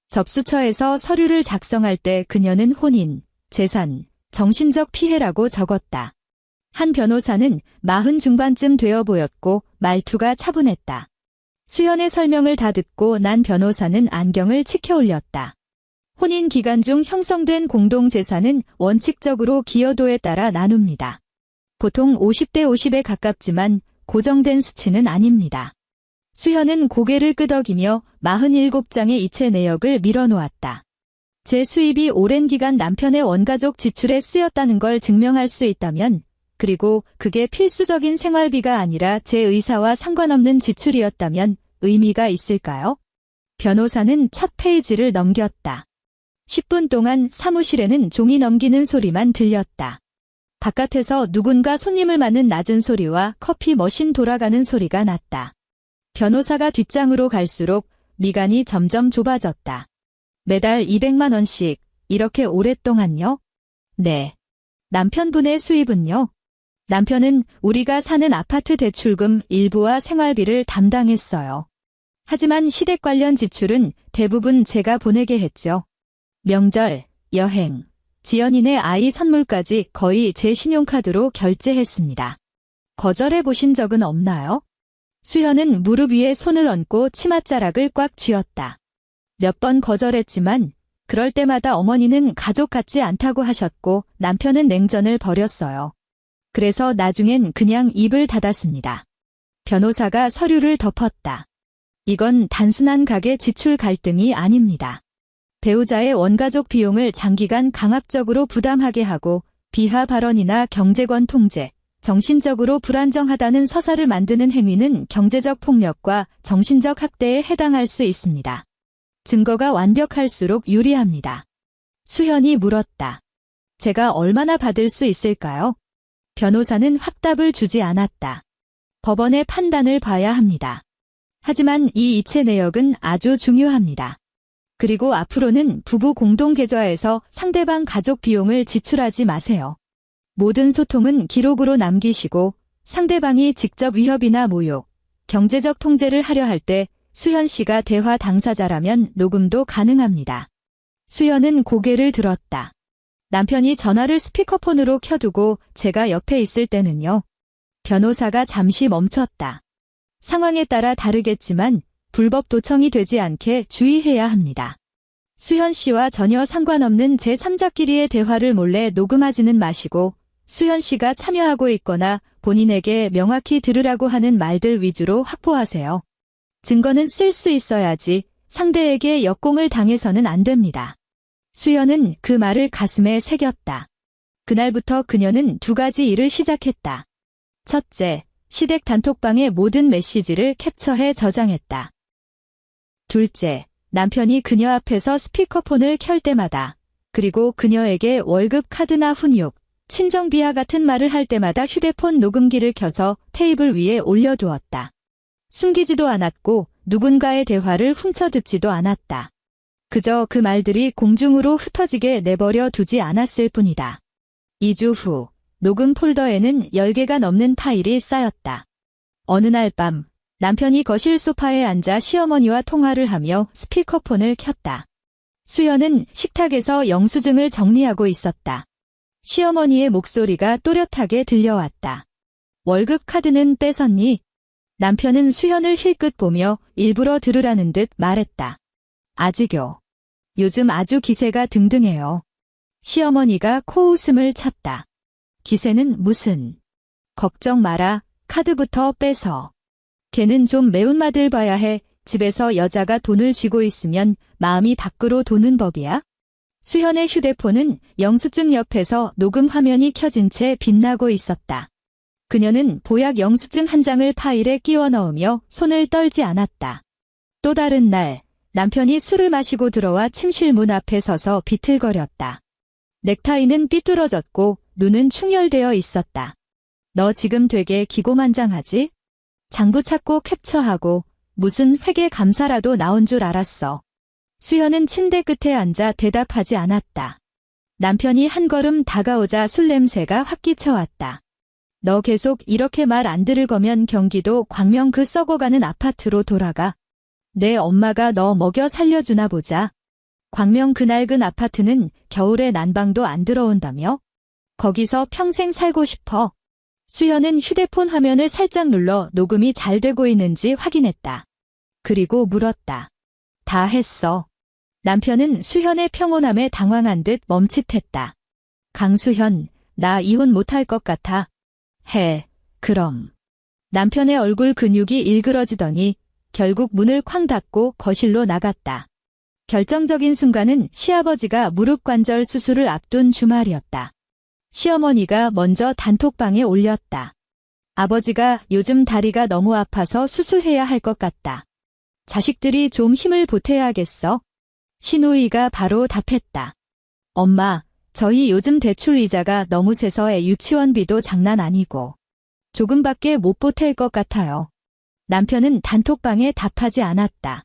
접수처에서 서류를 작성할 때 그녀는 혼인, 재산, 정신적 피해라고 적었다. 한 변호사는 40 중반쯤 되어 보였고 말투가 차분했다. 수연의 설명을 다 듣고 난 변호사는 안경을 치켜 올렸다. 혼인 기간 중 형성된 공동재산은 원칙적으로 기여도에 따라 나눕니다. 보통 50대 50에 가깝지만 고정된 수치는 아닙니다. 수연은 고개를 끄덕이며 47장의 이체 내역을 밀어놓았다. 제 수입이 오랜 기간 남편의 원가족 지출에 쓰였다는 걸 증명할 수 있다면, 그리고 그게 필수적인 생활비가 아니라 제 의사와 상관없는 지출이었다면 의미가 있을까요? 변호사는 첫 페이지를 넘겼다. 10분 동안 사무실에는 종이 넘기는 소리만 들렸다. 바깥에서 누군가 손님을 맞는 낮은 소리와 커피 머신 돌아가는 소리가 났다. 변호사가 뒷장으로 갈수록 미간이 점점 좁아졌다. 매달 200만 원씩 이렇게 오랫동안요? 네. 남편분의 수입은요? 남편은 우리가 사는 아파트 대출금 일부와 생활비를 담당했어요. 하지만 시댁 관련 지출은 대부분 제가 보내게 했죠. 명절, 여행, 지연이네 아이 선물까지 거의 제 신용카드로 결제했습니다. 거절해 보신 적은 없나요? 수현은 무릎 위에 손을 얹고 치맛자락을 꽉 쥐었다. 몇 번 거절했지만 그럴 때마다 어머니는 가족 같지 않다고 하셨고 남편은 냉전을 버렸어요. 그래서 나중엔 그냥 입을 닫았습니다. 변호사가 서류를 덮었다. 이건 단순한 가계 지출 갈등이 아닙니다. 배우자의 원가족 비용을 장기간 강압적으로 부담하게 하고 비하 발언이나 경제권 통제, 정신적으로 불안정하다는 서사를 만드는 행위는 경제적 폭력과 정신적 학대에 해당할 수 있습니다. 증거가 완벽할수록 유리합니다. 수현이 물었다. 제가 얼마나 받을 수 있을까요? 변호사는 확답을 주지 않았다. 법원의 판단을 봐야 합니다. 하지만 이 이체 내역은 아주 중요합니다. 그리고 앞으로는 부부 공동계좌에서 상대방 가족 비용을 지출하지 마세요. 모든 소통은 기록으로 남기시고 상대방이 직접 위협이나 모욕, 경제적 통제를 하려 할 때 수현 씨가 대화 당사자라면 녹음도 가능합니다. 수현은 고개를 들었다. 남편이 전화를 스피커폰으로 켜두고 제가 옆에 있을 때는요. 변호사가 잠시 멈췄다. 상황에 따라 다르겠지만 불법 도청이 되지 않게 주의해야 합니다. 수현 씨와 전혀 상관없는 제3자끼리의 대화를 몰래 녹음하지는 마시고 수현 씨가 참여하고 있거나 본인에게 명확히 들으라고 하는 말들 위주로 확보하세요. 증거는 쓸 수 있어야지 상대에게 역공을 당해서는 안 됩니다. 수연은 그 말을 가슴에 새겼다. 그날부터 그녀는 2가지 일을 시작했다. 첫째, 시댁 단톡방의 모든 메시지를 캡처해 저장했다. 둘째, 남편이 그녀 앞에서 스피커폰을 켤 때마다, 그리고 그녀에게 월급 카드나 훈육, 친정비하 같은 말을 할 때마다 휴대폰 녹음기를 켜서 테이블 위에 올려두었다. 숨기지도 않았고 누군가의 대화를 훔쳐듣지도 않았다. 그저 그 말들이 공중으로 흩어지게 내버려 두지 않았을 뿐이다. 2주 후, 녹음 폴더에는 10개가 넘는 파일이 쌓였다. 어느 날 밤, 남편이 거실 소파에 앉아 시어머니와 통화를 하며 스피커폰을 켰다. 수연은 식탁에서 영수증을 정리하고 있었다. 시어머니의 목소리가 또렷하게 들려왔다. 월급 카드는 뺏었니? 남편은 수연을 힐끗 보며 일부러 들으라는 듯 말했다. 아직요. 요즘 아주 기세가 등등해요. 시어머니가 코웃음을 쳤다. 기세는 무슨? 걱정 마라. 카드부터 빼서. 걔는 좀 매운맛을 봐야 해. 집에서 여자가 돈을 쥐고 있으면 마음이 밖으로 도는 법이야? 수현의 휴대폰은 영수증 옆에서 녹음 화면이 켜진 채 빛나고 있었다. 그녀는 보약 영수증 한 장을 파일에 끼워 넣으며 손을 떨지 않았다. 또 다른 날, 남편이 술을 마시고 들어와 침실 문 앞에 서서 비틀거렸다. 넥타이는 삐뚤어졌고 눈은 충혈되어 있었다. 너 지금 되게 기고만장하지? 장부 찾고 캡처하고 무슨 회계 감사라도 나온 줄 알았어. 수현은 침대 끝에 앉아 대답하지 않았다. 남편이 한 걸음 다가오자 술 냄새가 확 끼쳐왔다. 너 계속 이렇게 말 안 들을 거면 경기도 광명 그 썩어가는 아파트로 돌아가. 내 엄마가 너 먹여 살려주나 보자. 광명 그 낡은 아파트는 겨울에 난방도 안 들어온다며? 거기서 평생 살고 싶어. 수현은 휴대폰 화면을 살짝 눌러 녹음이 잘 되고 있는지 확인했다. 그리고 물었다. 다 했어. 남편은 수현의 평온함에 당황한 듯 멈칫했다. 강수현, 나 이혼 못할 것 같아. 해, 그럼. 남편의 얼굴 근육이 일그러지더니 결국 문을 쾅 닫고 거실로 나갔다. 결정적인 순간은 시아버지가 무릎 관절 수술을 앞둔 주말이었다. 시어머니가 먼저 단톡방에 올렸다. 아버지가 요즘 다리가 너무 아파서 수술해야 할 것 같다. 자식들이 좀 힘을 보태야겠어. 신우이가 바로 답했다. 엄마, 저희 요즘 대출 이자가 너무 세서 애 유치원비도 장난 아니고 조금밖에 못 보탤 것 같아요. 남편은 단톡방에 답하지 않았다.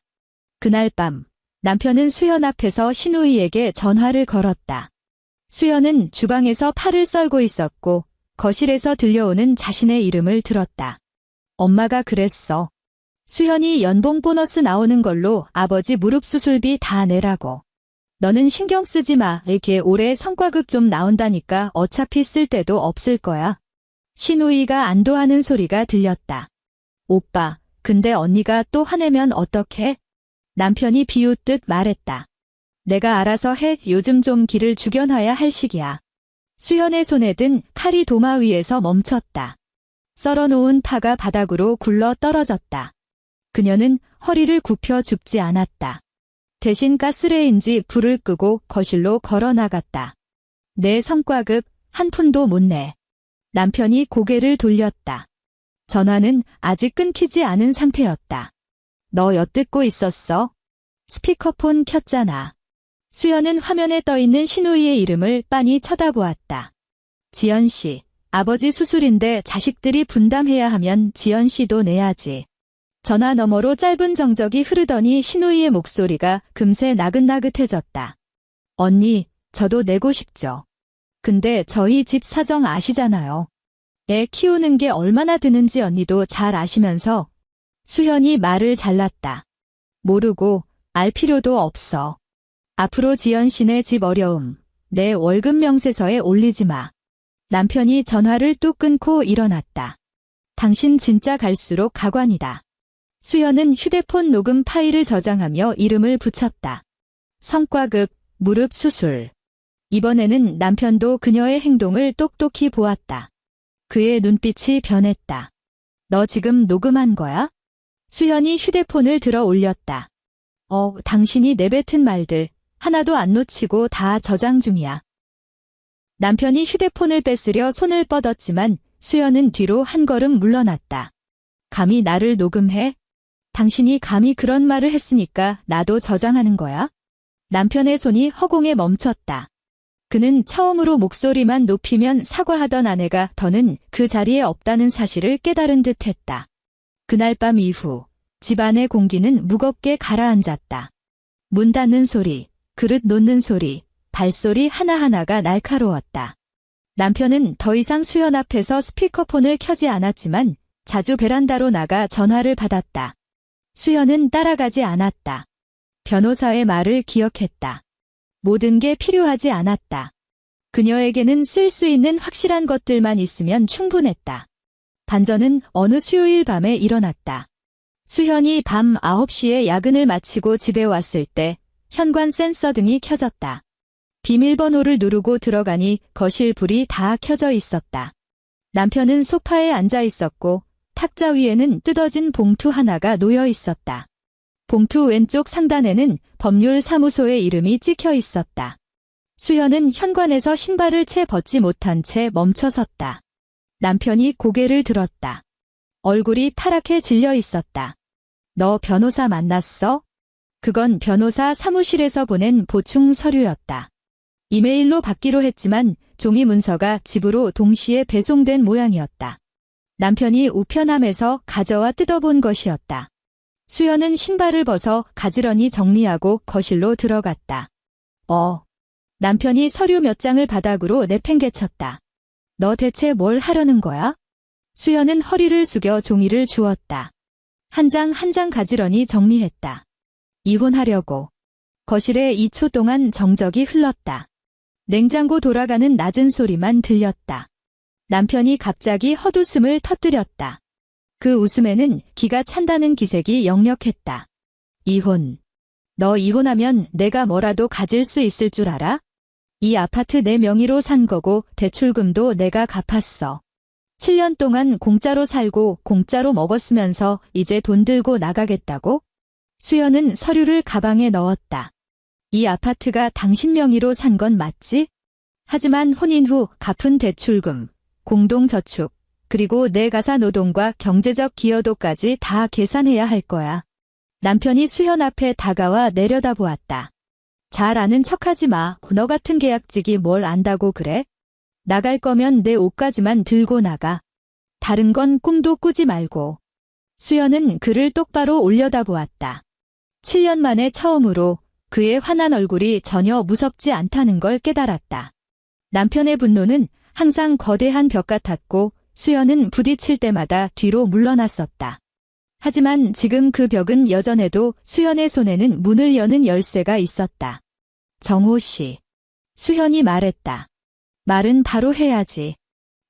그날 밤, 남편은 수현 앞에서 신우이에게 전화를 걸었다. 수현은 주방에서 팔을 썰고 있었고 거실에서 들려오는 자신의 이름을 들었다. 엄마가 그랬어. 수현이 연봉 보너스 나오는 걸로 아버지 무릎 수술비 다 내라고. 너는 신경 쓰지 마. 이렇게 올해 성과급 좀 나온다니까 어차피 쓸 데도 없을 거야. 신우이가 안도하는 소리가 들렸다. 오빠, 근데 언니가 또 화내면 어떡해? 남편이 비웃듯 말했다. 내가 알아서 해. 요즘 좀 기를 죽여놔야 할 시기야. 수현의 손에 든 칼이 도마 위에서 멈췄다. 썰어놓은 파가 바닥으로 굴러 떨어졌다. 그녀는 허리를 굽혀 죽지 않았다. 대신 가스레인지 불을 끄고 거실로 걸어 나갔다. 내 성과급 한 푼도 못 내. 남편이 고개를 돌렸다. 전화는 아직 끊기지 않은 상태였다. 너 엿듣고 있었어? 스피커폰 켰잖아. 수연은 화면에 떠있는 신우이의 이름을 빤히 쳐다보았다. 지연 씨, 아버지 수술인데 자식들이 분담해야 하면 지연 씨도 내야지. 전화 너머로 짧은 정적이 흐르더니 신우이의 목소리가 금세 나긋나긋해졌다. 언니, 저도 내고 싶죠. 근데 저희 집 사정 아시잖아요. 애 키우는 게 얼마나 드는지 언니도 잘 아시면서. 수현이 말을 잘랐다. 모르고 알 필요도 없어. 앞으로 지연 씨네 집 어려움, 내 월급 명세서에 올리지 마. 남편이 전화를 뚝 끊고 일어났다. 당신 진짜 갈수록 가관이다. 수현은 휴대폰 녹음 파일을 저장하며 이름을 붙였다. 성과급, 무릎 수술. 이번에는 남편도 그녀의 행동을 똑똑히 보았다. 그의 눈빛이 변했다. 너 지금 녹음한 거야? 수현이 휴대폰을 들어 올렸다. 당신이 내뱉은 말들 하나도 안 놓치고 다 저장 중이야. 남편이 휴대폰을 뺏으려 손을 뻗었지만 수현은 뒤로 한 걸음 물러났다. 감히 나를 녹음해? 당신이 감히 그런 말을 했으니까 나도 저장하는 거야? 남편의 손이 허공에 멈췄다. 그는 처음으로 목소리만 높이면 사과하던 아내가 더는 그 자리에 없다는 사실을 깨달은 듯했다. 그날 밤 이후 집안의 공기는 무겁게 가라앉았다. 문 닫는 소리, 그릇 놓는 소리, 발소리 하나하나가 날카로웠다. 남편은 더 이상 수현 앞에서 스피커폰을 켜지 않았지만 자주 베란다로 나가 전화를 받았다. 수현은 따라가지 않았다. 변호사의 말을 기억했다. 모든 게 필요하지 않았다. 그녀에게는 쓸 수 있는 확실한 것들만 있으면 충분했다. 반전은 어느 수요일 밤에 일어났다. 수현이 밤 9시에 야근을 마치고 집에 왔을 때 현관 센서 등이 켜졌다. 비밀번호를 누르고 들어가니 거실 불이 다 켜져 있었다. 남편은 소파에 앉아 있었고 탁자 위에는 뜯어진 봉투 하나가 놓여 있었다. 봉투 왼쪽 상단에는 법률사무소의 이름이 찍혀 있었다. 수현은 현관에서 신발을 채 벗지 못한 채 멈춰 섰다. 남편이 고개를 들었다. 얼굴이 타락해 질려 있었다. 너 변호사 만났어? 그건 변호사 사무실에서 보낸 보충 서류였다. 이메일로 받기로 했지만 종이 문서가 집으로 동시에 배송된 모양이었다. 남편이 우편함에서 가져와 뜯어본 것이었다. 수연은 신발을 벗어 가지런히 정리하고 거실로 들어갔다. 남편이 서류 몇 장을 바닥으로 내팽개쳤다. 너 대체 뭘 하려는 거야? 수연은 허리를 숙여 종이를 주었다. 한 장 한 장 가지런히 정리했다. 이혼하려고. 거실에 2초 동안 정적이 흘렀다. 냉장고 돌아가는 낮은 소리만 들렸다. 남편이 갑자기 헛웃음을 터뜨렸다. 그 웃음에는 기가 찬다는 기색이 역력했다. 이혼. 너 이혼하면 내가 뭐라도 가질 수 있을 줄 알아? 이 아파트 내 명의로 산 거고 대출금도 내가 갚았어. 7년 동안 공짜로 살고 공짜로 먹었으면서 이제 돈 들고 나가겠다고? 수연은 서류를 가방에 넣었다. 이 아파트가 당신 명의로 산 건 맞지? 하지만 혼인 후 갚은 대출금, 공동저축, 그리고 내 가사 노동과 경제적 기여도까지 다 계산해야 할 거야. 남편이 수연 앞에 다가와 내려다보았다. 잘 아는 척하지 마. 너 같은 계약직이 뭘 안다고 그래? 나갈 거면 내 옷까지만 들고 나가. 다른 건 꿈도 꾸지 말고. 수연은 그를 똑바로 올려다보았다. 7년 만에 처음으로 그의 환한 얼굴이 전혀 무섭지 않다는 걸 깨달았다. 남편의 분노는 항상 거대한 벽 같았고 수연은 부딪힐 때마다 뒤로 물러났었다. 하지만 지금 그 벽은 여전해도 수연의 손에는 문을 여는 열쇠가 있었다. 정호 씨. 수연이 말했다. 말은 바로 해야지.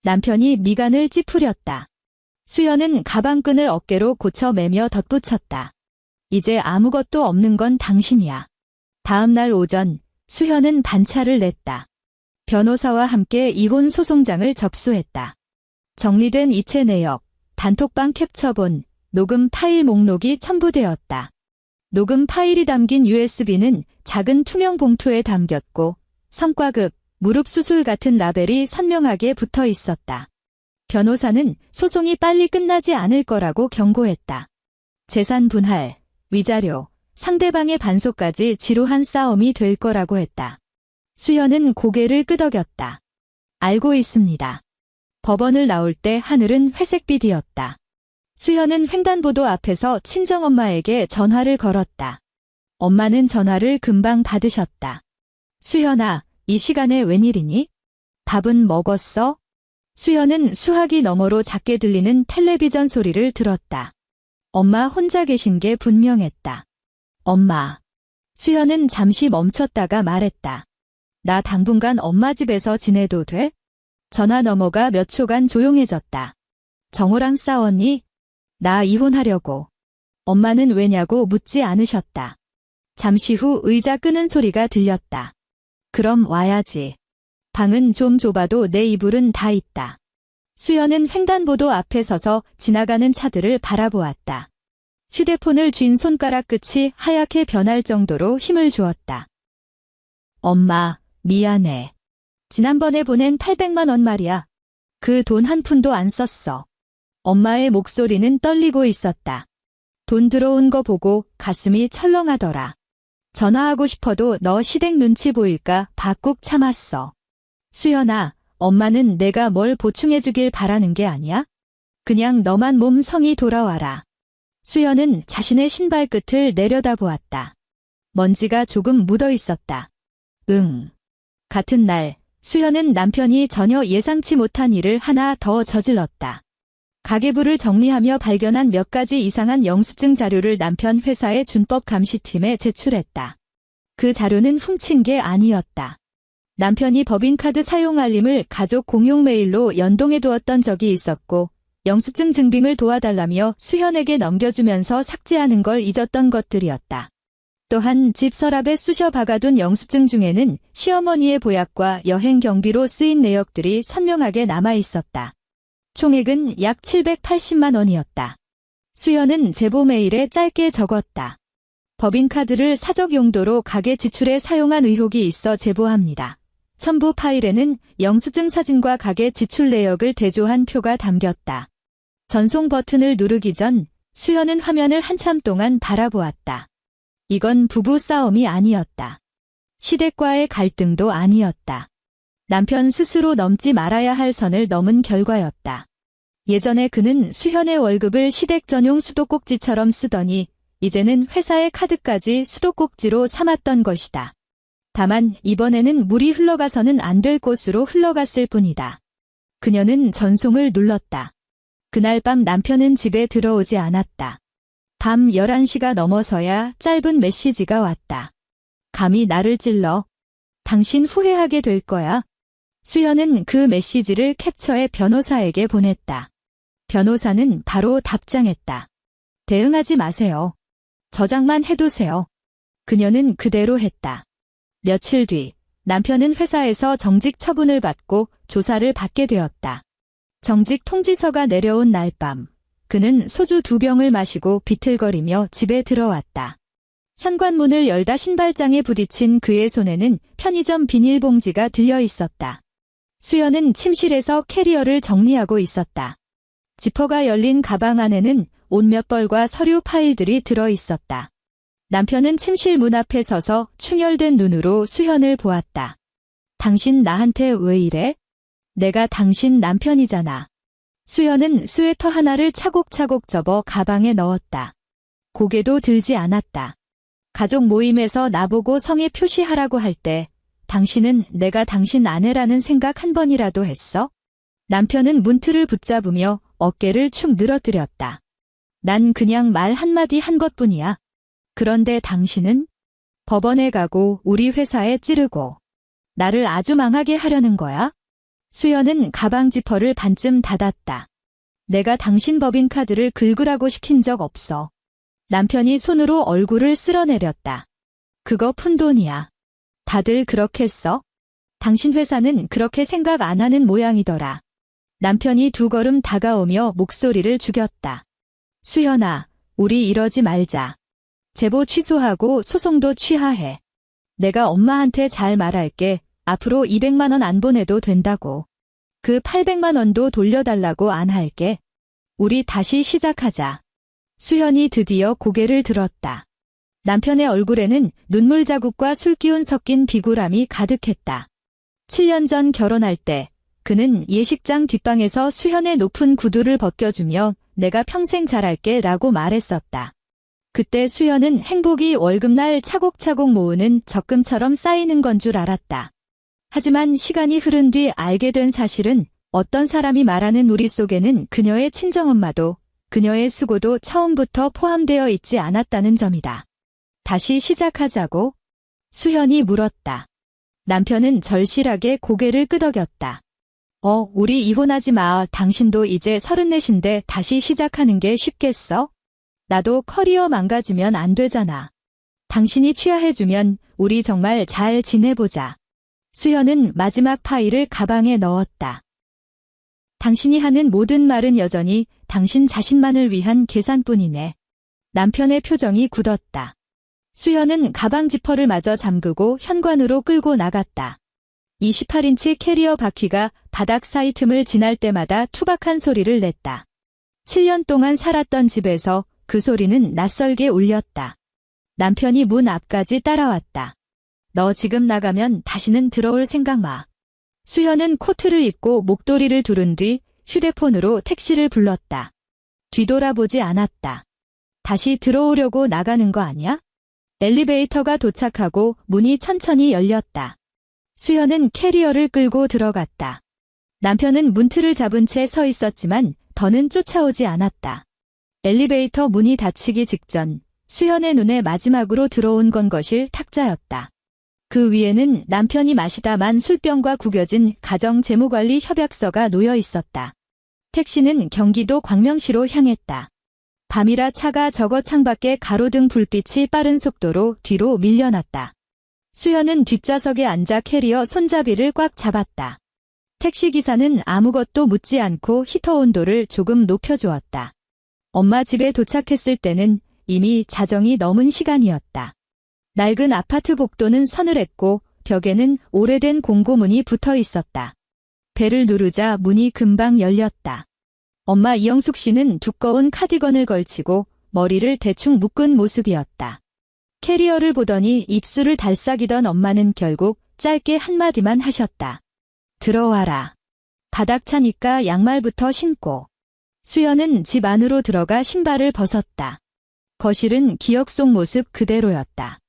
남편이 미간을 찌푸렸다. 수연은 가방끈을 어깨로 고쳐 매며 덧붙였다. 이제 아무것도 없는 건 당신이야. 다음 날 오전, 수연은 반차를 냈다. 변호사와 함께 이혼 소송장을 접수했다. 정리된 이체 내역, 단톡방 캡처본, 녹음 파일 목록이 첨부되었다. 녹음 파일이 담긴 USB는 작은 투명 봉투에 담겼고 성과급, 무릎 수술 같은 라벨이 선명하게 붙어 있었다. 변호사는 소송이 빨리 끝나지 않을 거라고 경고했다. 재산 분할, 위자료, 상대방의 반소까지 지루한 싸움이 될 거라고 했다. 수연은 고개를 끄덕였다. 알고 있습니다. 법원을 나올 때 하늘은 회색빛이었다. 수연은 횡단보도 앞에서 친정엄마에게 전화를 걸었다. 엄마는 전화를 금방 받으셨다. 수연아, 이 시간에 웬일이니? 밥은 먹었어? 수연은 수화기 너머로 작게 들리는 텔레비전 소리를 들었다. 엄마 혼자 계신 게 분명했다. 엄마. 수연은 잠시 멈췄다가 말했다. 나 당분간 엄마 집에서 지내도 돼? 전화 너머가 몇 초간 조용해졌다. 정호랑 싸웠니? 나 이혼하려고. 엄마는 왜냐고 묻지 않으셨다. 잠시 후 의자 끄는 소리가 들렸다. 그럼 와야지. 방은 좀 좁아도 내 이불은 다 있다. 수연은 횡단보도 앞에 서서 지나가는 차들을 바라보았다. 휴대폰을 쥔 손가락 끝이 하얗게 변할 정도로 힘을 주었다. 엄마, 미안해. 지난번에 보낸 800만 원 말이야. 그 돈 한 푼도 안 썼어. 엄마의 목소리는 떨리고 있었다. 돈 들어온 거 보고 가슴이 철렁하더라. 전화하고 싶어도 너 시댁 눈치 보일까 봐 꾹 참았어. 수연아, 엄마는 내가 뭘 보충해주길 바라는 게 아니야? 그냥 너만 몸 성이 돌아와라. 수연은 자신의 신발 끝을 내려다보았다. 먼지가 조금 묻어 있었다. 응. 같은 날, 수연은 남편이 전혀 예상치 못한 일을 하나 더 저질렀다. 가계부를 정리하며 발견한 몇 가지 이상한 영수증 자료를 남편 회사의 준법감시팀에 제출했다. 그 자료는 훔친 게 아니었다. 남편이 법인카드 사용 알림을 가족 공용 메일로 연동해 두었던 적이 있었고 영수증 증빙을 도와달라며 수연에게 넘겨주면서 삭제하는 걸 잊었던 것들이었다. 또한 집 서랍에 쑤셔 박아둔 영수증 중에는 시어머니의 보약과 여행 경비로 쓰인 내역들이 선명하게 남아있었다. 총액은 약 780만 원이었다. 수연은 제보 메일에 짧게 적었다. 법인카드를 사적 용도로 가계 지출에 사용한 의혹이 있어 제보합니다. 첨부 파일에는 영수증 사진과 가게 지출 내역을 대조한 표가 담겼다. 전송 버튼을 누르기 전 수연은 화면을 한참 동안 바라보았다. 이건 부부 싸움이 아니었다. 시댁과의 갈등도 아니었다. 남편 스스로 넘지 말아야 할 선을 넘은 결과였다. 예전에 그는 수현의 월급을 시댁 전용 수도꼭지처럼 쓰더니 이제는 회사의 카드까지 수도꼭지로 삼았던 것이다. 다만 이번에는 물이 흘러가서는 안 될 곳으로 흘러갔을 뿐이다. 그녀는 전송을 눌렀다. 그날 밤 남편은 집에 들어오지 않았다. 밤 11시가 넘어서야 짧은 메시지가 왔다. 감히 나를 찔러. 당신 후회하게 될 거야. 수연은 그 메시지를 캡처해 변호사에게 보냈다. 변호사는 바로 답장했다. 대응하지 마세요. 저장만 해두세요. 그녀는 그대로 했다. 며칠 뒤 남편은 회사에서 정직 처분을 받고 조사를 받게 되었다. 정직 통지서가 내려온 날 밤 그는 소주 2병을 마시고 비틀거리며 집에 들어왔다. 현관문을 열다 신발장에 부딪힌 그의 손에는 편의점 비닐봉지가 들려 있었다. 수연은 침실에서 캐리어를 정리하고 있었다. 지퍼가 열린 가방 안에는 옷 몇 벌과 서류 파일들이 들어 있었다. 남편은 침실 문 앞에 서서 충혈된 눈으로 수연을 보았다. 당신 나한테 왜 이래? 내가 당신 남편이잖아. 수연은 스웨터 하나를 차곡차곡 접어 가방에 넣었다. 고개도 들지 않았다. 가족 모임에서 나보고 성의 표시하라고 할 때 당신은 내가 당신 아내라는 생각 한 번이라도 했어? 남편은 문틀을 붙잡으며 어깨를 축 늘어뜨렸다. 난 그냥 말 한마디 한 것뿐이야. 그런데 당신은 법원에 가고 우리 회사에 찌르고 나를 아주 망하게 하려는 거야? 수연은 가방 지퍼를 반쯤 닫았다. 내가 당신 법인카드를 긁으라고 시킨 적 없어. 남편이 손으로 얼굴을 쓸어내렸다. 그거 푼돈이야. 다들 그렇게 써? 당신 회사는 그렇게 생각 안 하는 모양이더라. 남편이 2걸음 다가오며 목소리를 죽였다. 수연아, 우리 이러지 말자. 제보 취소하고 소송도 취하해. 내가 엄마한테 잘 말할게. 앞으로 200만 원 안 보내도 된다고. 그 800만 원도 돌려달라고 안 할게. 우리 다시 시작하자. 수연이 드디어 고개를 들었다. 남편의 얼굴에는 눈물 자국과 술기운 섞인 비굴함이 가득했다. 7년 전 결혼할 때 그는 예식장 뒷방에서 수연의 높은 구두를 벗겨주며 내가 평생 잘할게 라고 말했었다. 그때 수연은 행복이 월급날 차곡차곡 모으는 적금처럼 쌓이는 건 줄 알았다. 하지만 시간이 흐른 뒤 알게 된 사실은 어떤 사람이 말하는 우리 속에는 그녀의 친정엄마도 그녀의 수고도 처음부터 포함되어 있지 않았다는 점이다. 다시 시작하자고? 수연이 물었다. 남편은 절실하게 고개를 끄덕였다. 우리 이혼하지 마. 당신도 이제 34인데 다시 시작하는 게 쉽겠어? 나도 커리어 망가지면 안 되잖아. 당신이 취하해주면 우리 정말 잘 지내보자. 수연은 마지막 파일을 가방에 넣었다. 당신이 하는 모든 말은 여전히 당신 자신만을 위한 계산뿐이네. 남편의 표정이 굳었다. 수연은 가방 지퍼를 마저 잠그고 현관으로 끌고 나갔다. 28인치 캐리어 바퀴가 바닥 사이 틈을 지날 때마다 투박한 소리를 냈다. 7년 동안 살았던 집에서 그 소리는 낯설게 울렸다. 남편이 문 앞까지 따라왔다. 너 지금 나가면 다시는 들어올 생각 마. 수연은 코트를 입고 목도리를 두른 뒤 휴대폰으로 택시를 불렀다. 뒤돌아보지 않았다. 다시 들어오려고 나가는 거 아니야? 엘리베이터가 도착하고 문이 천천히 열렸다. 수연은 캐리어를 끌고 들어갔다. 남편은 문틀을 잡은 채 서 있었지만 더는 쫓아오지 않았다. 엘리베이터 문이 닫히기 직전 수연의 눈에 마지막으로 들어온 건 거실 탁자였다. 그 위에는 남편이 마시다 만 술병과 구겨진 가정재무관리 협약서가 놓여 있었다. 택시는 경기도 광명시로 향했다. 밤이라 차가 저거 창밖에 가로등 불빛이 빠른 속도로 뒤로 밀려났다. 수연은 뒷좌석에 앉아 캐리어 손잡이를 꽉 잡았다. 택시기사는 아무것도 묻지 않고 히터 온도를 조금 높여주었다. 엄마 집에 도착했을 때는 이미 자정이 넘은 시간이었다. 낡은 아파트 복도는 서늘했고 벽에는 오래된 공고문이 붙어 있었다. 벨을 누르자 문이 금방 열렸다. 엄마 이영숙 씨는 두꺼운 카디건을 걸치고 머리를 대충 묶은 모습이었다. 캐리어를 보더니 입술을 달싹이던 엄마는 결국 짧게 한마디만 하셨다. 들어와라. 바닥 차니까 양말부터 신고. 수연은 집 안으로 들어가 신발을 벗었다. 거실은 기억 속 모습 그대로였다.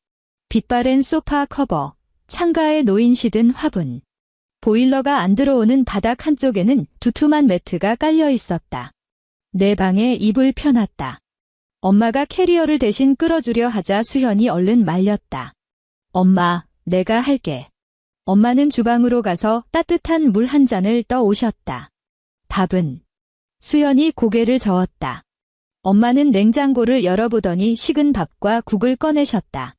빛바랜 소파 커버, 창가에 놓인 시든 화분. 보일러가 안 들어오는 바닥 한쪽에는 두툼한 매트가 깔려 있었다. 내 방에 이불 펴놨다. 엄마가 캐리어를 대신 끌어주려 하자 수현이 얼른 말렸다. 엄마, 내가 할게. 엄마는 주방으로 가서 따뜻한 물 한 잔을 떠 오셨다. 밥은? 수현이 고개를 저었다. 엄마는 냉장고를 열어보더니 식은 밥과 국을 꺼내셨다.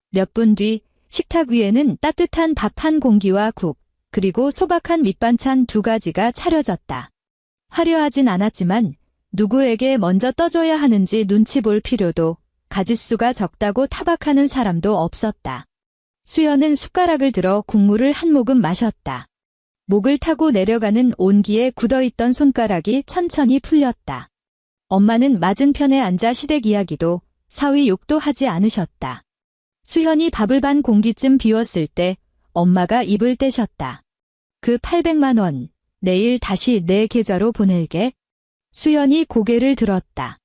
몇 분 뒤 식탁 위에는 따뜻한 밥 한 공기와 국, 그리고 소박한 밑반찬 2가지가 차려졌다. 화려하진 않았지만 누구에게 먼저 떠줘야 하는지 눈치 볼 필요도, 가짓수가 적다고 타박하는 사람도 없었다. 수연은 숟가락을 들어 국물을 한 모금 마셨다. 목을 타고 내려가는 온기에 굳어있던 손가락이 천천히 풀렸다. 엄마는 맞은편에 앉아 시댁 이야기도, 사위 욕도 하지 않으셨다. 수현이 밥을 반 공기쯤 비웠을 때 엄마가 입을 떼셨다. 그 800만 원, 내일 다시 내 계좌로 보낼게. 수현이 고개를 들었다.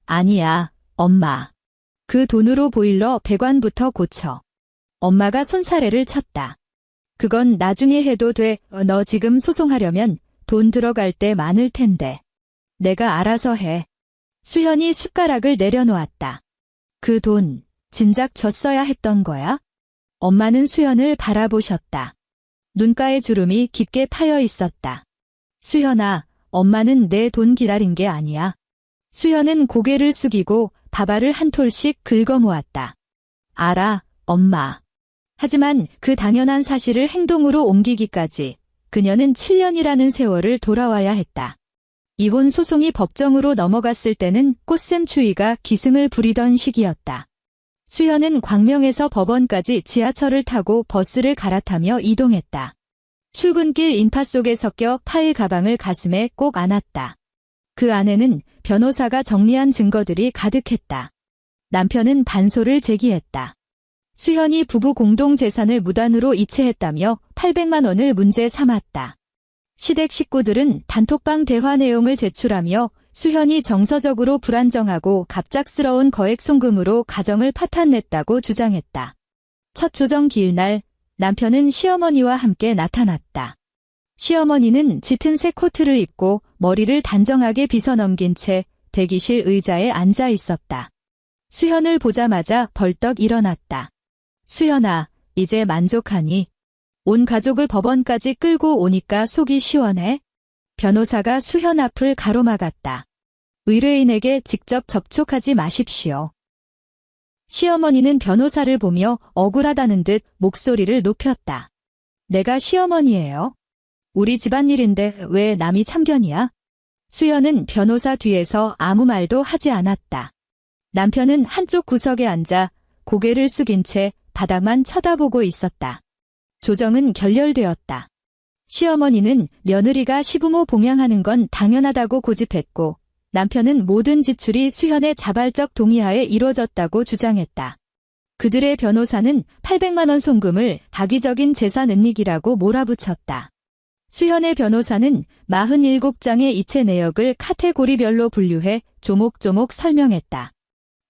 아니야, 엄마. 그 돈으로 보일러 배관부터 고쳐. 엄마가 손사래를 쳤다. 그건 나중에 해도 돼. 너 지금 소송하려면 돈 들어갈 때 많을 텐데. 내가 알아서 해. 수현이 숟가락을 내려놓았다. 그 돈, 진작 줬어야 했던 거야? 엄마는 수현을 바라보셨다. 눈가에 주름이 깊게 파여 있었다. 수현아, 엄마는 내 돈 기다린 게 아니야. 수현은 고개를 숙이고 밥알을 한 톨씩 긁어 모았다. 알아, 엄마. 하지만 그 당연한 사실을 행동으로 옮기기까지 그녀는 7년이라는 세월을 돌아와야 했다. 이혼 소송이 법정으로 넘어갔을 때는 꽃샘 추위가 기승을 부리던 시기였다. 수현은 광명에서 법원까지 지하철을 타고 버스를 갈아타며 이동했다. 출근길 인파 속에 섞여 파일 가방을 가슴에 꼭 안았다. 그 안에는 변호사가 정리한 증거들이 가득했다. 남편은 반소를 제기했다. 수현이 부부 공동 재산을 무단으로 이체했다며 800만 원을 문제 삼았다. 시댁 식구들은 단톡방 대화 내용을 제출하며 수현이 정서적으로 불안정하고 갑작스러운 거액 송금으로 가정을 파탄냈다고 주장했다. 첫 조정 기일 날 남편은 시어머니와 함께 나타났다. 시어머니는 짙은 색 코트를 입고 머리를 단정하게 빗어 넘긴 채 대기실 의자에 앉아 있었다. 수현을 보자마자 벌떡 일어났다. 수현아, 이제 만족하니? 온 가족을 법원까지 끌고 오니까 속이 시원해? 변호사가 수현 앞을 가로막았다. 의뢰인에게 직접 접촉하지 마십시오. 시어머니는 변호사를 보며 억울하다는 듯 목소리를 높였다. 내가 시어머니예요. 우리 집안일인데 왜 남이 참견이야? 수현은 변호사 뒤에서 아무 말도 하지 않았다. 남편은 한쪽 구석에 앉아 고개를 숙인 채 바닥만 쳐다보고 있었다. 조정은 결렬되었다. 시어머니는 며느리가 시부모 봉양하는 건 당연하다고 고집했고 남편은 모든 지출이 수현의 자발적 동의하에 이루어졌다고 주장했다. 그들의 변호사는 800만 원 송금을 악의적인 재산 은닉이라고 몰아붙였다. 수현의 변호사는 47장의 이체 내역을 카테고리별로 분류해 조목조목 설명했다.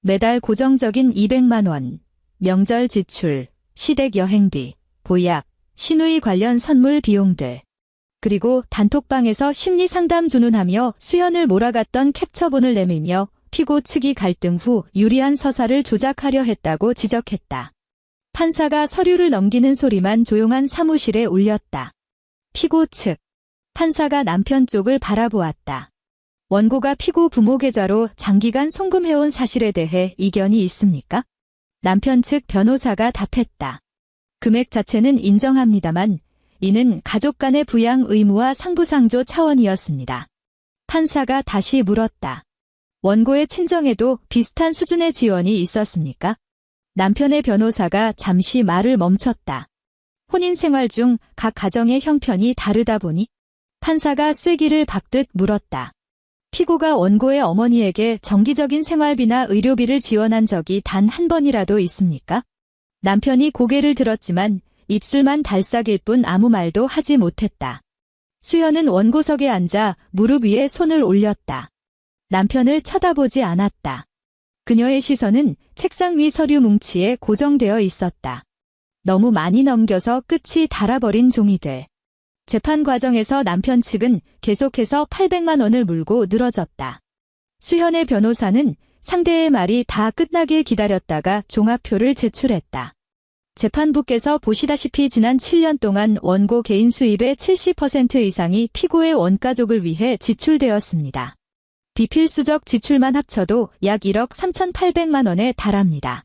매달 고정적인 200만 원, 명절 지출, 시댁 여행비, 보약, 시누이 관련 선물 비용들, 그리고 단톡방에서 심리상담 주문하며 수현을 몰아갔던 캡처본을 내밀며 피고 측이 갈등 후 유리한 서사를 조작하려 했다고 지적했다. 판사가 서류를 넘기는 소리만 조용한 사무실에 울렸다. 피고 측. 판사가 남편 쪽을 바라보았다. 원고가 피고 부모 계좌로 장기간 송금해온 사실에 대해 이견이 있습니까? 남편 측 변호사가 답했다. 금액 자체는 인정합니다만 이는 가족 간의 부양 의무와 상부상조 차원이었습니다. 판사가 다시 물었다. 원고의 친정에도 비슷한 수준의 지원이 있었습니까? 남편의 변호사가 잠시 말을 멈췄다. 혼인 생활 중 각 가정의 형편이 다르다 보니 판사가 쐐기를 박듯 물었다. 피고가 원고의 어머니에게 정기적인 생활비나 의료비를 지원한 적이 단 한 번이라도 있습니까? 남편이 고개를 들었지만 입술만 달싹일 뿐 아무 말도 하지 못했다. 수연은 원고석에 앉아 무릎 위에 손을 올렸다. 남편을 쳐다보지 않았다. 그녀의 시선은 책상 위 서류 뭉치에 고정되어 있었다. 너무 많이 넘겨서 끝이 닳아버린 종이들. 재판 과정에서 남편 측은 계속해서 800만 원을 물고 늘어졌다. 수현의 변호사는 상대의 말이 다 끝나길 기다렸다가 종합표를 제출했다. 재판부께서 보시다시피 지난 7년 동안 원고 개인 수입의 70% 이상이 피고의 원가족을 위해 지출되었습니다. 비필수적 지출만 합쳐도 약 1억 3,800만 원에 달합니다.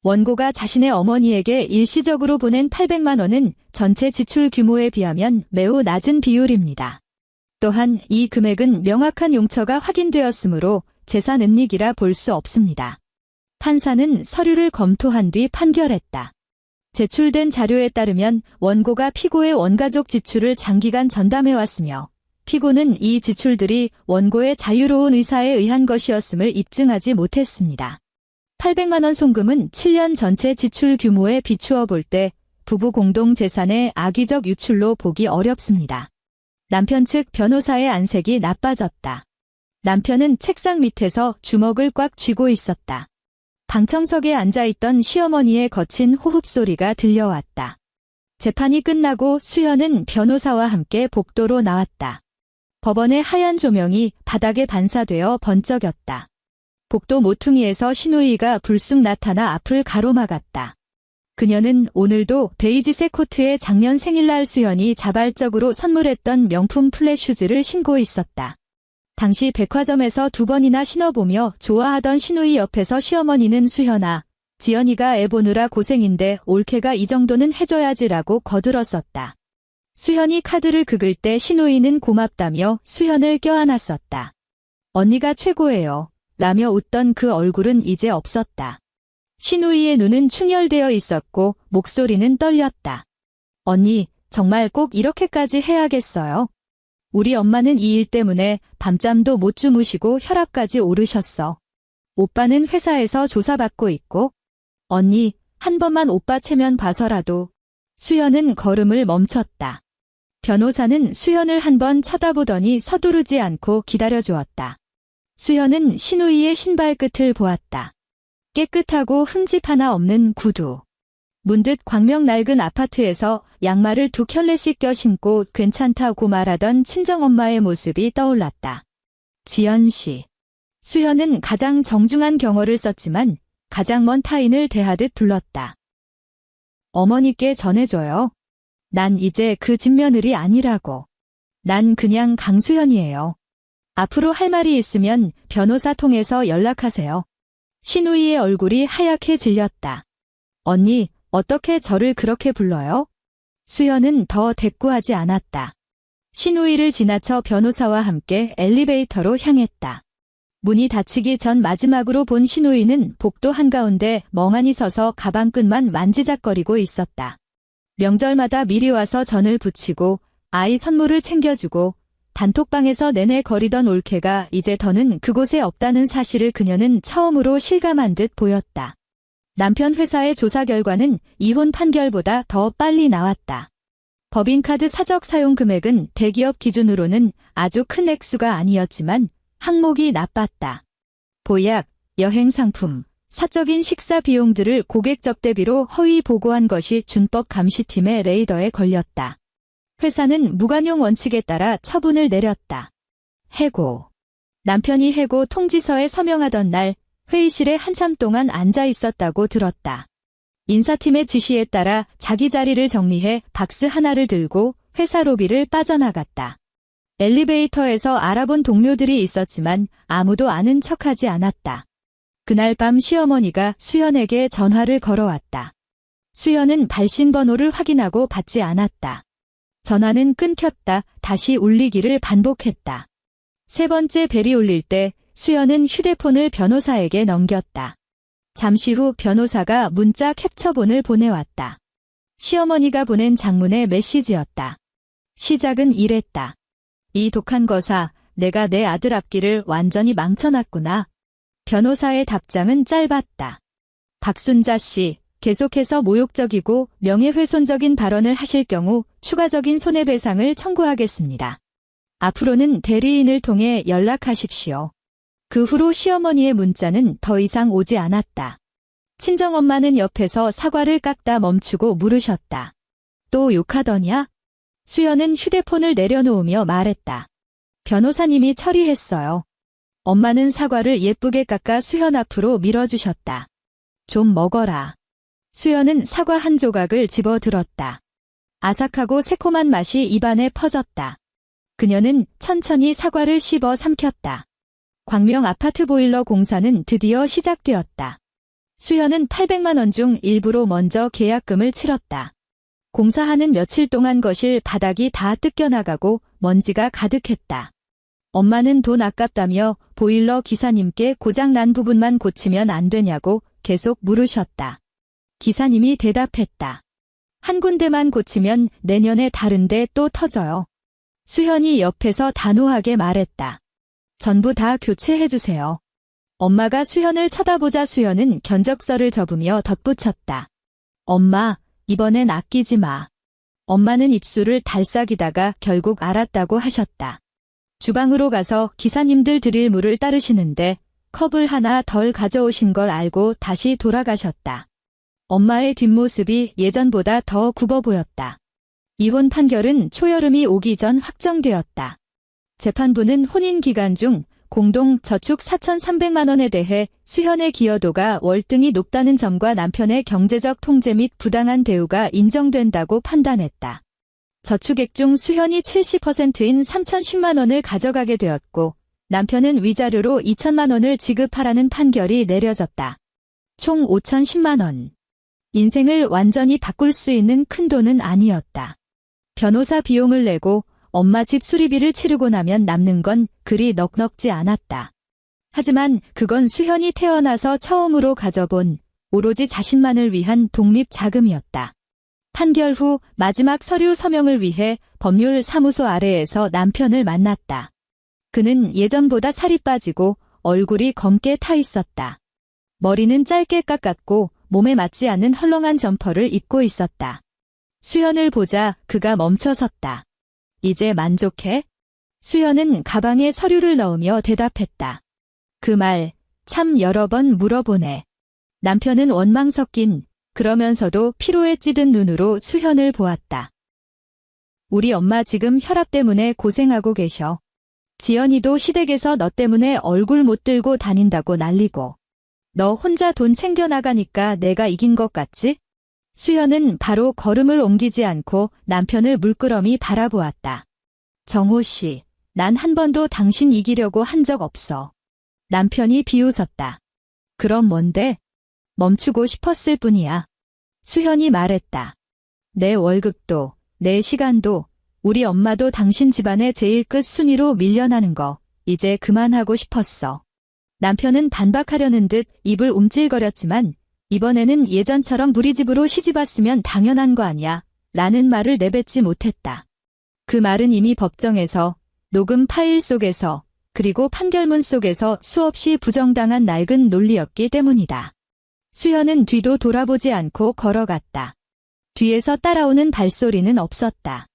원고가 자신의 어머니에게 일시적으로 보낸 800만 원은 전체 지출 규모에 비하면 매우 낮은 비율입니다. 또한 이 금액은 명확한 용처가 확인되었으므로 재산 은닉이라 볼 수 없습니다. 판사는 서류를 검토한 뒤 판결했다. 제출된 자료에 따르면 원고가 피고의 원가족 지출을 장기간 전담해왔으며 피고는 이 지출들이 원고의 자유로운 의사에 의한 것이었음을 입증하지 못했습니다. 800만 원 송금은 7년 전체 지출 규모에 비추어 볼 때 부부 공동 재산의 악의적 유출로 보기 어렵습니다. 남편 측 변호사의 안색이 나빠졌다. 남편은 책상 밑에서 주먹을 꽉 쥐고 있었다. 방청석에 앉아있던 시어머니의 거친 호흡 소리가 들려왔다. 재판이 끝나고 수현은 변호사와 함께 복도로 나왔다. 법원의 하얀 조명이 바닥에 반사되어 번쩍였다. 복도 모퉁이에서 신우이가 불쑥 나타나 앞을 가로막았다. 그녀는 오늘도 베이지색 코트에 작년 생일날 수현이 자발적으로 선물했던 명품 플랫슈즈를 신고 있었다. 당시 백화점에서 2번이나 신어보며 좋아하던 신우이 옆에서 시어머니는 수현아, 지연이가 애 보느라 고생인데 올케가 이 정도는 해줘야지라고 거들었었다. 수현이 카드를 긁을 때 신우이는 고맙다며 수현을 껴안았었다. 언니가 최고예요. 라며 웃던 그 얼굴은 이제 없었다. 신우이의 눈은 충혈되어 있었고 목소리는 떨렸다. 언니, 정말 꼭 이렇게까지 해야겠어요? 우리 엄마는 이 일 때문에 밤잠도 못 주무시고 혈압까지 오르셨어. 오빠는 회사에서 조사받고 있고. 언니, 한 번만 오빠 체면 봐서라도. 수현은 걸음을 멈췄다. 변호사는 수현을 한 번 쳐다보더니 서두르지 않고 기다려주었다. 수현은 신우이의 신발 끝을 보았다. 깨끗하고 흠집 하나 없는 구두. 문득 광명 낡은 아파트에서 양말을 2켤레씩 껴 신고 괜찮다고 말하던 친정엄마의 모습이 떠올랐다. 지연 씨. 수현은 가장 정중한 경어를 썼지만 가장 먼 타인을 대하듯 불렀다. 어머니께 전해줘요. 난 이제 그 진며느리 아니라고. 난 그냥 강수현이에요. 앞으로 할 말이 있으면 변호사 통해서 연락하세요. 신우이의 얼굴이 하얗게 질렸다. 언니, 어떻게 저를 그렇게 불러요? 수현은 더 대꾸하지 않았다. 신우이를 지나쳐 변호사와 함께 엘리베이터로 향했다. 문이 닫히기 전 마지막으로 본 신우이는 복도 한가운데 멍하니 서서 가방끈만 만지작거리고 있었다. 명절마다 미리 와서 전을 부치고 아이 선물을 챙겨주고 단톡방에서 내내 거리던 올케가 이제 더는 그곳에 없다는 사실을 그녀는 처음으로 실감한 듯 보였다. 남편 회사의 조사 결과는 이혼 판결보다 더 빨리 나왔다. 법인카드 사적 사용 금액은 대기업 기준으로는 아주 큰 액수가 아니었지만 항목이 나빴다. 보약, 여행 상품, 사적인 식사 비용들을 고객 접대비로 허위 보고한 것이 준법 감시팀의 레이더에 걸렸다. 회사는 무관용 원칙에 따라 처분을 내렸다. 해고. 남편이 해고 통지서에 서명하던 날 회의실에 한참 동안 앉아 있었다고 들었다. 인사팀의 지시에 따라 자기 자리를 정리해 박스 하나를 들고 회사 로비를 빠져나갔다. 엘리베이터에서 알아본 동료들이 있었지만 아무도 아는 척하지 않았다. 그날 밤 시어머니가 수연에게 전화를 걸어왔다. 수연은 발신 번호를 확인하고 받지 않았다. 전화는 끊겼다 다시 울리기를 반복했다. 세 번째 벨이 울릴 때 수연은 휴대폰을 변호사에게 넘겼다. 잠시 후 변호사가 문자 캡처본을 보내왔다. 시어머니가 보낸 장문의 메시지였다. 시작은 이랬다. 이 독한 거사, 내가 내 아들 앞길을 완전히 망쳐놨구나. 변호사의 답장은 짧았다. 박순자 씨, 계속해서 모욕적이고 명예훼손적인 발언을 하실 경우 추가적인 손해배상을 청구하겠습니다. 앞으로는 대리인을 통해 연락하십시오. 그 후로 시어머니의 문자는 더 이상 오지 않았다. 친정엄마는 옆에서 사과를 깎다 멈추고 물으셨다. 또 욕하더냐? 수연은 휴대폰을 내려놓으며 말했다. 변호사님이 처리했어요. 엄마는 사과를 예쁘게 깎아 수연 앞으로 밀어주셨다. 좀 먹어라. 수연은 사과 한 조각을 집어 들었다. 아삭하고 새콤한 맛이 입안에 퍼졌다. 그녀는 천천히 사과를 씹어 삼켰다. 광명 아파트 보일러 공사는 드디어 시작되었다. 수연은 800만 원 중 일부로 먼저 계약금을 치렀다. 공사하는 며칠 동안 거실 바닥이 다 뜯겨나가고 먼지가 가득했다. 엄마는 돈 아깝다며 보일러 기사님께 고장난 부분만 고치면 안 되냐고 계속 물으셨다. 기사님이 대답했다. 한 군데만 고치면 내년에 다른데 또 터져요. 수현이 옆에서 단호하게 말했다. 전부 다 교체해주세요. 엄마가 수현을 쳐다보자 수현은 견적서를 접으며 덧붙였다. 엄마, 이번엔 아끼지 마. 엄마는 입술을 달싹이다가 결국 알았다고 하셨다. 주방으로 가서 기사님들 드릴 물을 따르시는데 컵을 하나 덜 가져오신 걸 알고 다시 돌아가셨다. 엄마의 뒷모습이 예전보다 더 굽어 보였다. 이혼 판결은 초여름이 오기 전 확정되었다. 재판부는 혼인 기간 중 공동 저축 4,300만 원에 대해 수현의 기여도가 월등히 높다는 점과 남편의 경제적 통제 및 부당한 대우가 인정된다고 판단했다. 저축액 중 수현이 70%인 3,010만 원을 가져가게 되었고 남편은 위자료로 2천만 원을 지급하라는 판결이 내려졌다. 총 5,010만 원. 인생을 완전히 바꿀 수 있는 큰 돈은 아니었다. 변호사 비용을 내고 엄마 집 수리비를 치르고 나면 남는 건 그리 넉넉지 않았다. 하지만 그건 수현이 태어나서 처음으로 가져본 오로지 자신만을 위한 독립 자금이었다. 판결 후 마지막 서류 서명을 위해 법률 사무소 아래에서 남편을 만났다. 그는 예전보다 살이 빠지고 얼굴이 검게 타 있었다. 머리는 짧게 깎았고 몸에 맞지 않는 헐렁한 점퍼를 입고 있었다. 수현을 보자 그가 멈춰섰다. 이제 만족해? 수현은 가방에 서류를 넣으며 대답했다. 그 말 참 여러 번 물어보네. 남편은 원망 섞인 그러면서도 피로에 찌든 눈으로 수현을 보았다. 우리 엄마 지금 혈압 때문에 고생하고 계셔. 지연이도 시댁에서 너 때문에 얼굴 못 들고 다닌다고 난리고. 너 혼자 돈 챙겨 나가니까 내가 이긴 것 같지? 수현은 바로 걸음을 옮기지 않고 남편을 물끄러미 바라보았다. 정호 씨, 난 한 번도 당신 이기려고 한 적 없어. 남편이 비웃었다. 그럼 뭔데? 멈추고 싶었을 뿐이야. 수현이 말했다. 내 월급도, 내 시간도, 우리 엄마도 당신 집안의 제일 끝 순위로 밀려나는 거, 이제 그만하고 싶었어. 남편은 반박하려는 듯 입을 움찔거렸지만 이번에는 예전처럼 우리 집으로 시집왔으면 당연한 거 아니야 라는 말을 내뱉지 못했다. 그 말은 이미 법정에서, 녹음 파일 속에서, 그리고 판결문 속에서 수없이 부정당한 낡은 논리였기 때문이다. 수현은 뒤도 돌아보지 않고 걸어갔다. 뒤에서 따라오는 발소리는 없었다.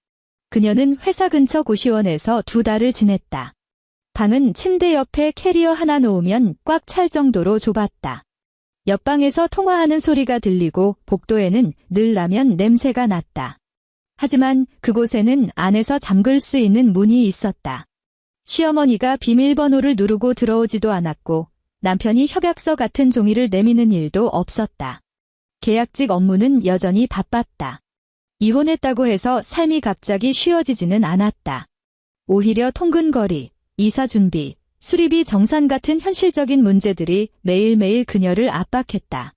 그녀는 회사 근처 고시원에서 2달을 지냈다. 방은 침대 옆에 캐리어 하나 놓으면 꽉 찰 정도로 좁았다. 옆방에서 통화하는 소리가 들리고 복도에는 늘 라면 냄새가 났다. 하지만 그곳에는 안에서 잠글 수 있는 문이 있었다. 시어머니가 비밀번호를 누르고 들어오지도 않았고 남편이 협약서 같은 종이를 내미는 일도 없었다. 계약직 업무는 여전히 바빴다. 이혼했다고 해서 삶이 갑자기 쉬워지지는 않았다. 오히려 통근거리, 이사 준비, 수리비 정산 같은 현실적인 문제들이 매일매일 그녀를 압박했다.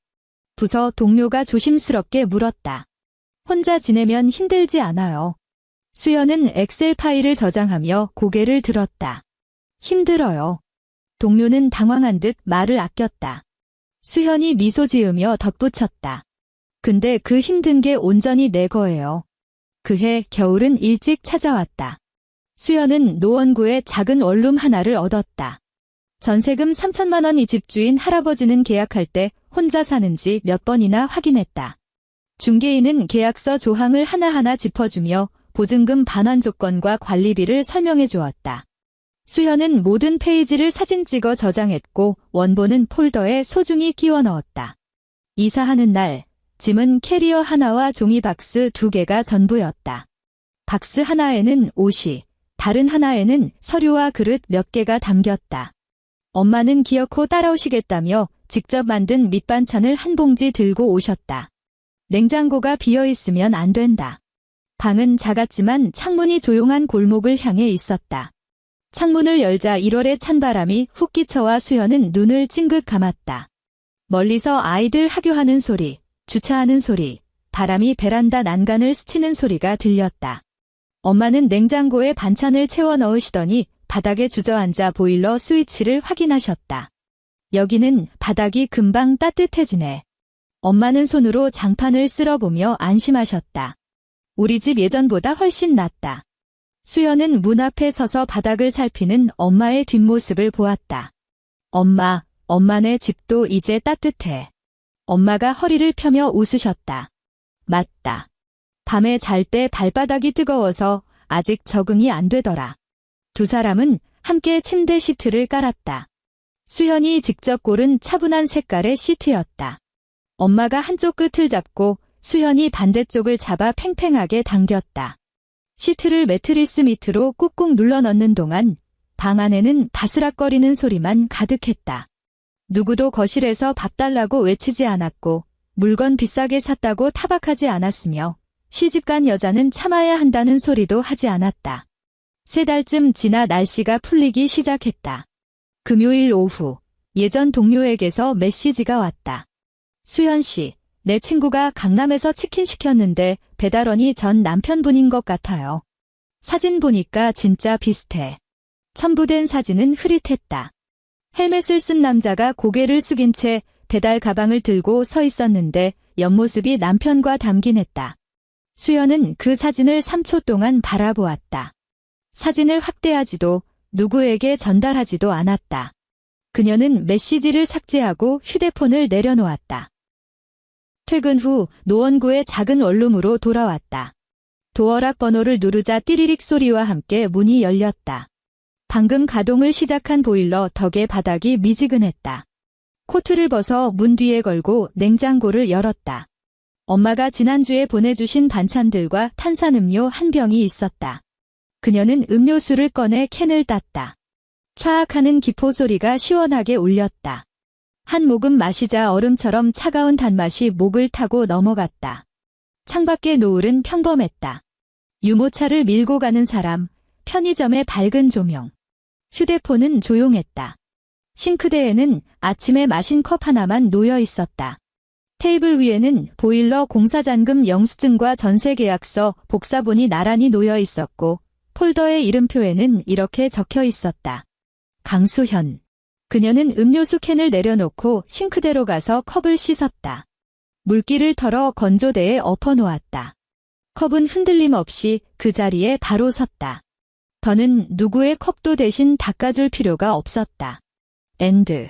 부서 동료가 조심스럽게 물었다. 혼자 지내면 힘들지 않아요. 수연은 엑셀 파일을 저장하며 고개를 들었다. 힘들어요. 동료는 당황한 듯 말을 아꼈다. 수현이 미소 지으며 덧붙였다. 근데 그 힘든 게 온전히 내 거예요. 그해 겨울은 일찍 찾아왔다. 수연은 노원구에 작은 원룸 하나를 얻었다. 전세금 3천만 원. 이 집주인 할아버지는 계약할 때 혼자 사는지 몇 번이나 확인했다. 중개인은 계약서 조항을 하나하나 짚어주며 보증금 반환 조건과 관리비를 설명해 주었다. 수현은 모든 페이지를 사진 찍어 저장했고 원본은 폴더에 소중히 끼워 넣었다. 이사하는 날, 짐은 캐리어 하나와 종이 박스 2개가 전부였다. 박스 하나에는 옷이, 다른 하나에는 서류와 그릇 몇 개가 담겼다. 엄마는 기어코 따라오시겠다며 직접 만든 밑반찬을 한 봉지 들고 오셨다. 냉장고가 비어있으면 안 된다. 방은 작았지만 창문이 조용한 골목을 향해 있었다. 창문을 열자 1월의 찬바람이 훅 끼쳐와 수연은 눈을 찡긋 감았다. 멀리서 아이들 하교하는 소리, 주차하는 소리, 바람이 베란다 난간을 스치는 소리가 들렸다. 엄마는 냉장고에 반찬을 채워 넣으시더니 바닥에 주저앉아 보일러 스위치를 확인하셨다. 여기는 바닥이 금방 따뜻해지네. 엄마는 손으로 장판을 쓸어보며 안심하셨다. 우리 집 예전보다 훨씬 낫다. 수연은 문 앞에 서서 바닥을 살피는 엄마의 뒷모습을 보았다. 엄마네 집도 이제 따뜻해. 엄마가 허리를 펴며 웃으셨다. 맞다. 밤에 잘 때 발바닥이 뜨거워서 아직 적응이 안 되더라. 두 사람은 함께 침대 시트를 깔았다. 수연이 직접 고른 차분한 색깔의 시트였다. 엄마가 한쪽 끝을 잡고 수연이 반대쪽을 잡아 팽팽하게 당겼다. 시트를 매트리스 밑으로 꾹꾹 눌러 넣는 동안 방 안에는 바스락거리는 소리만 가득했다. 누구도 거실에서 밥 달라고 외치지 않았고 물건 비싸게 샀다고 타박하지 않았으며 시집간 여자는 참아야 한다는 소리도 하지 않았다. 3달쯤 지나 날씨가 풀리기 시작했다. 금요일 오후 예전 동료에게서 메시지가 왔다. 수연 씨, 내 친구가 강남에서 치킨 시켰는데 배달원이 전 남편분인 것 같아요. 사진 보니까 진짜 비슷해. 첨부된 사진은 흐릿했다. 헬멧을 쓴 남자가 고개를 숙인 채 배달 가방을 들고 서 있었는데 옆모습이 남편과 닮긴 했다. 수연은 그 사진을 3초 동안 바라보았다. 사진을 확대하지도 누구에게 전달하지도 않았다. 그녀는 메시지를 삭제하고 휴대폰을 내려놓았다. 퇴근 후 노원구의 작은 원룸으로 돌아왔다. 도어락 번호를 누르자 띠리릭 소리와 함께 문이 열렸다. 방금 가동을 시작한 보일러 덕에 바닥이 미지근했다. 코트를 벗어 문 뒤에 걸고 냉장고를 열었다. 엄마가 지난주에 보내주신 반찬들과 탄산음료 한 병이 있었다. 그녀는 음료수를 꺼내 캔을 땄다. 촤악하는 기포 소리가 시원하게 울렸다. 한 모금 마시자 얼음처럼 차가운 단맛이 목을 타고 넘어갔다. 창밖의 노을은 평범했다. 유모차를 밀고 가는 사람, 편의점의 밝은 조명. 휴대폰은 조용했다. 싱크대에는 아침에 마신 컵 하나만 놓여 있었다. 테이블 위에는 보일러 공사잔금 영수증과 전세계약서, 복사본이 나란히 놓여 있었고 폴더의 이름표에는 이렇게 적혀 있었다. 강수현. 그녀는 음료수 캔을 내려놓고 싱크대로 가서 컵을 씻었다. 물기를 털어 건조대에 엎어놓았다. 컵은 흔들림 없이 그 자리에 바로 섰다. 더는 누구의 컵도 대신 닦아줄 필요가 없었다. 엔드.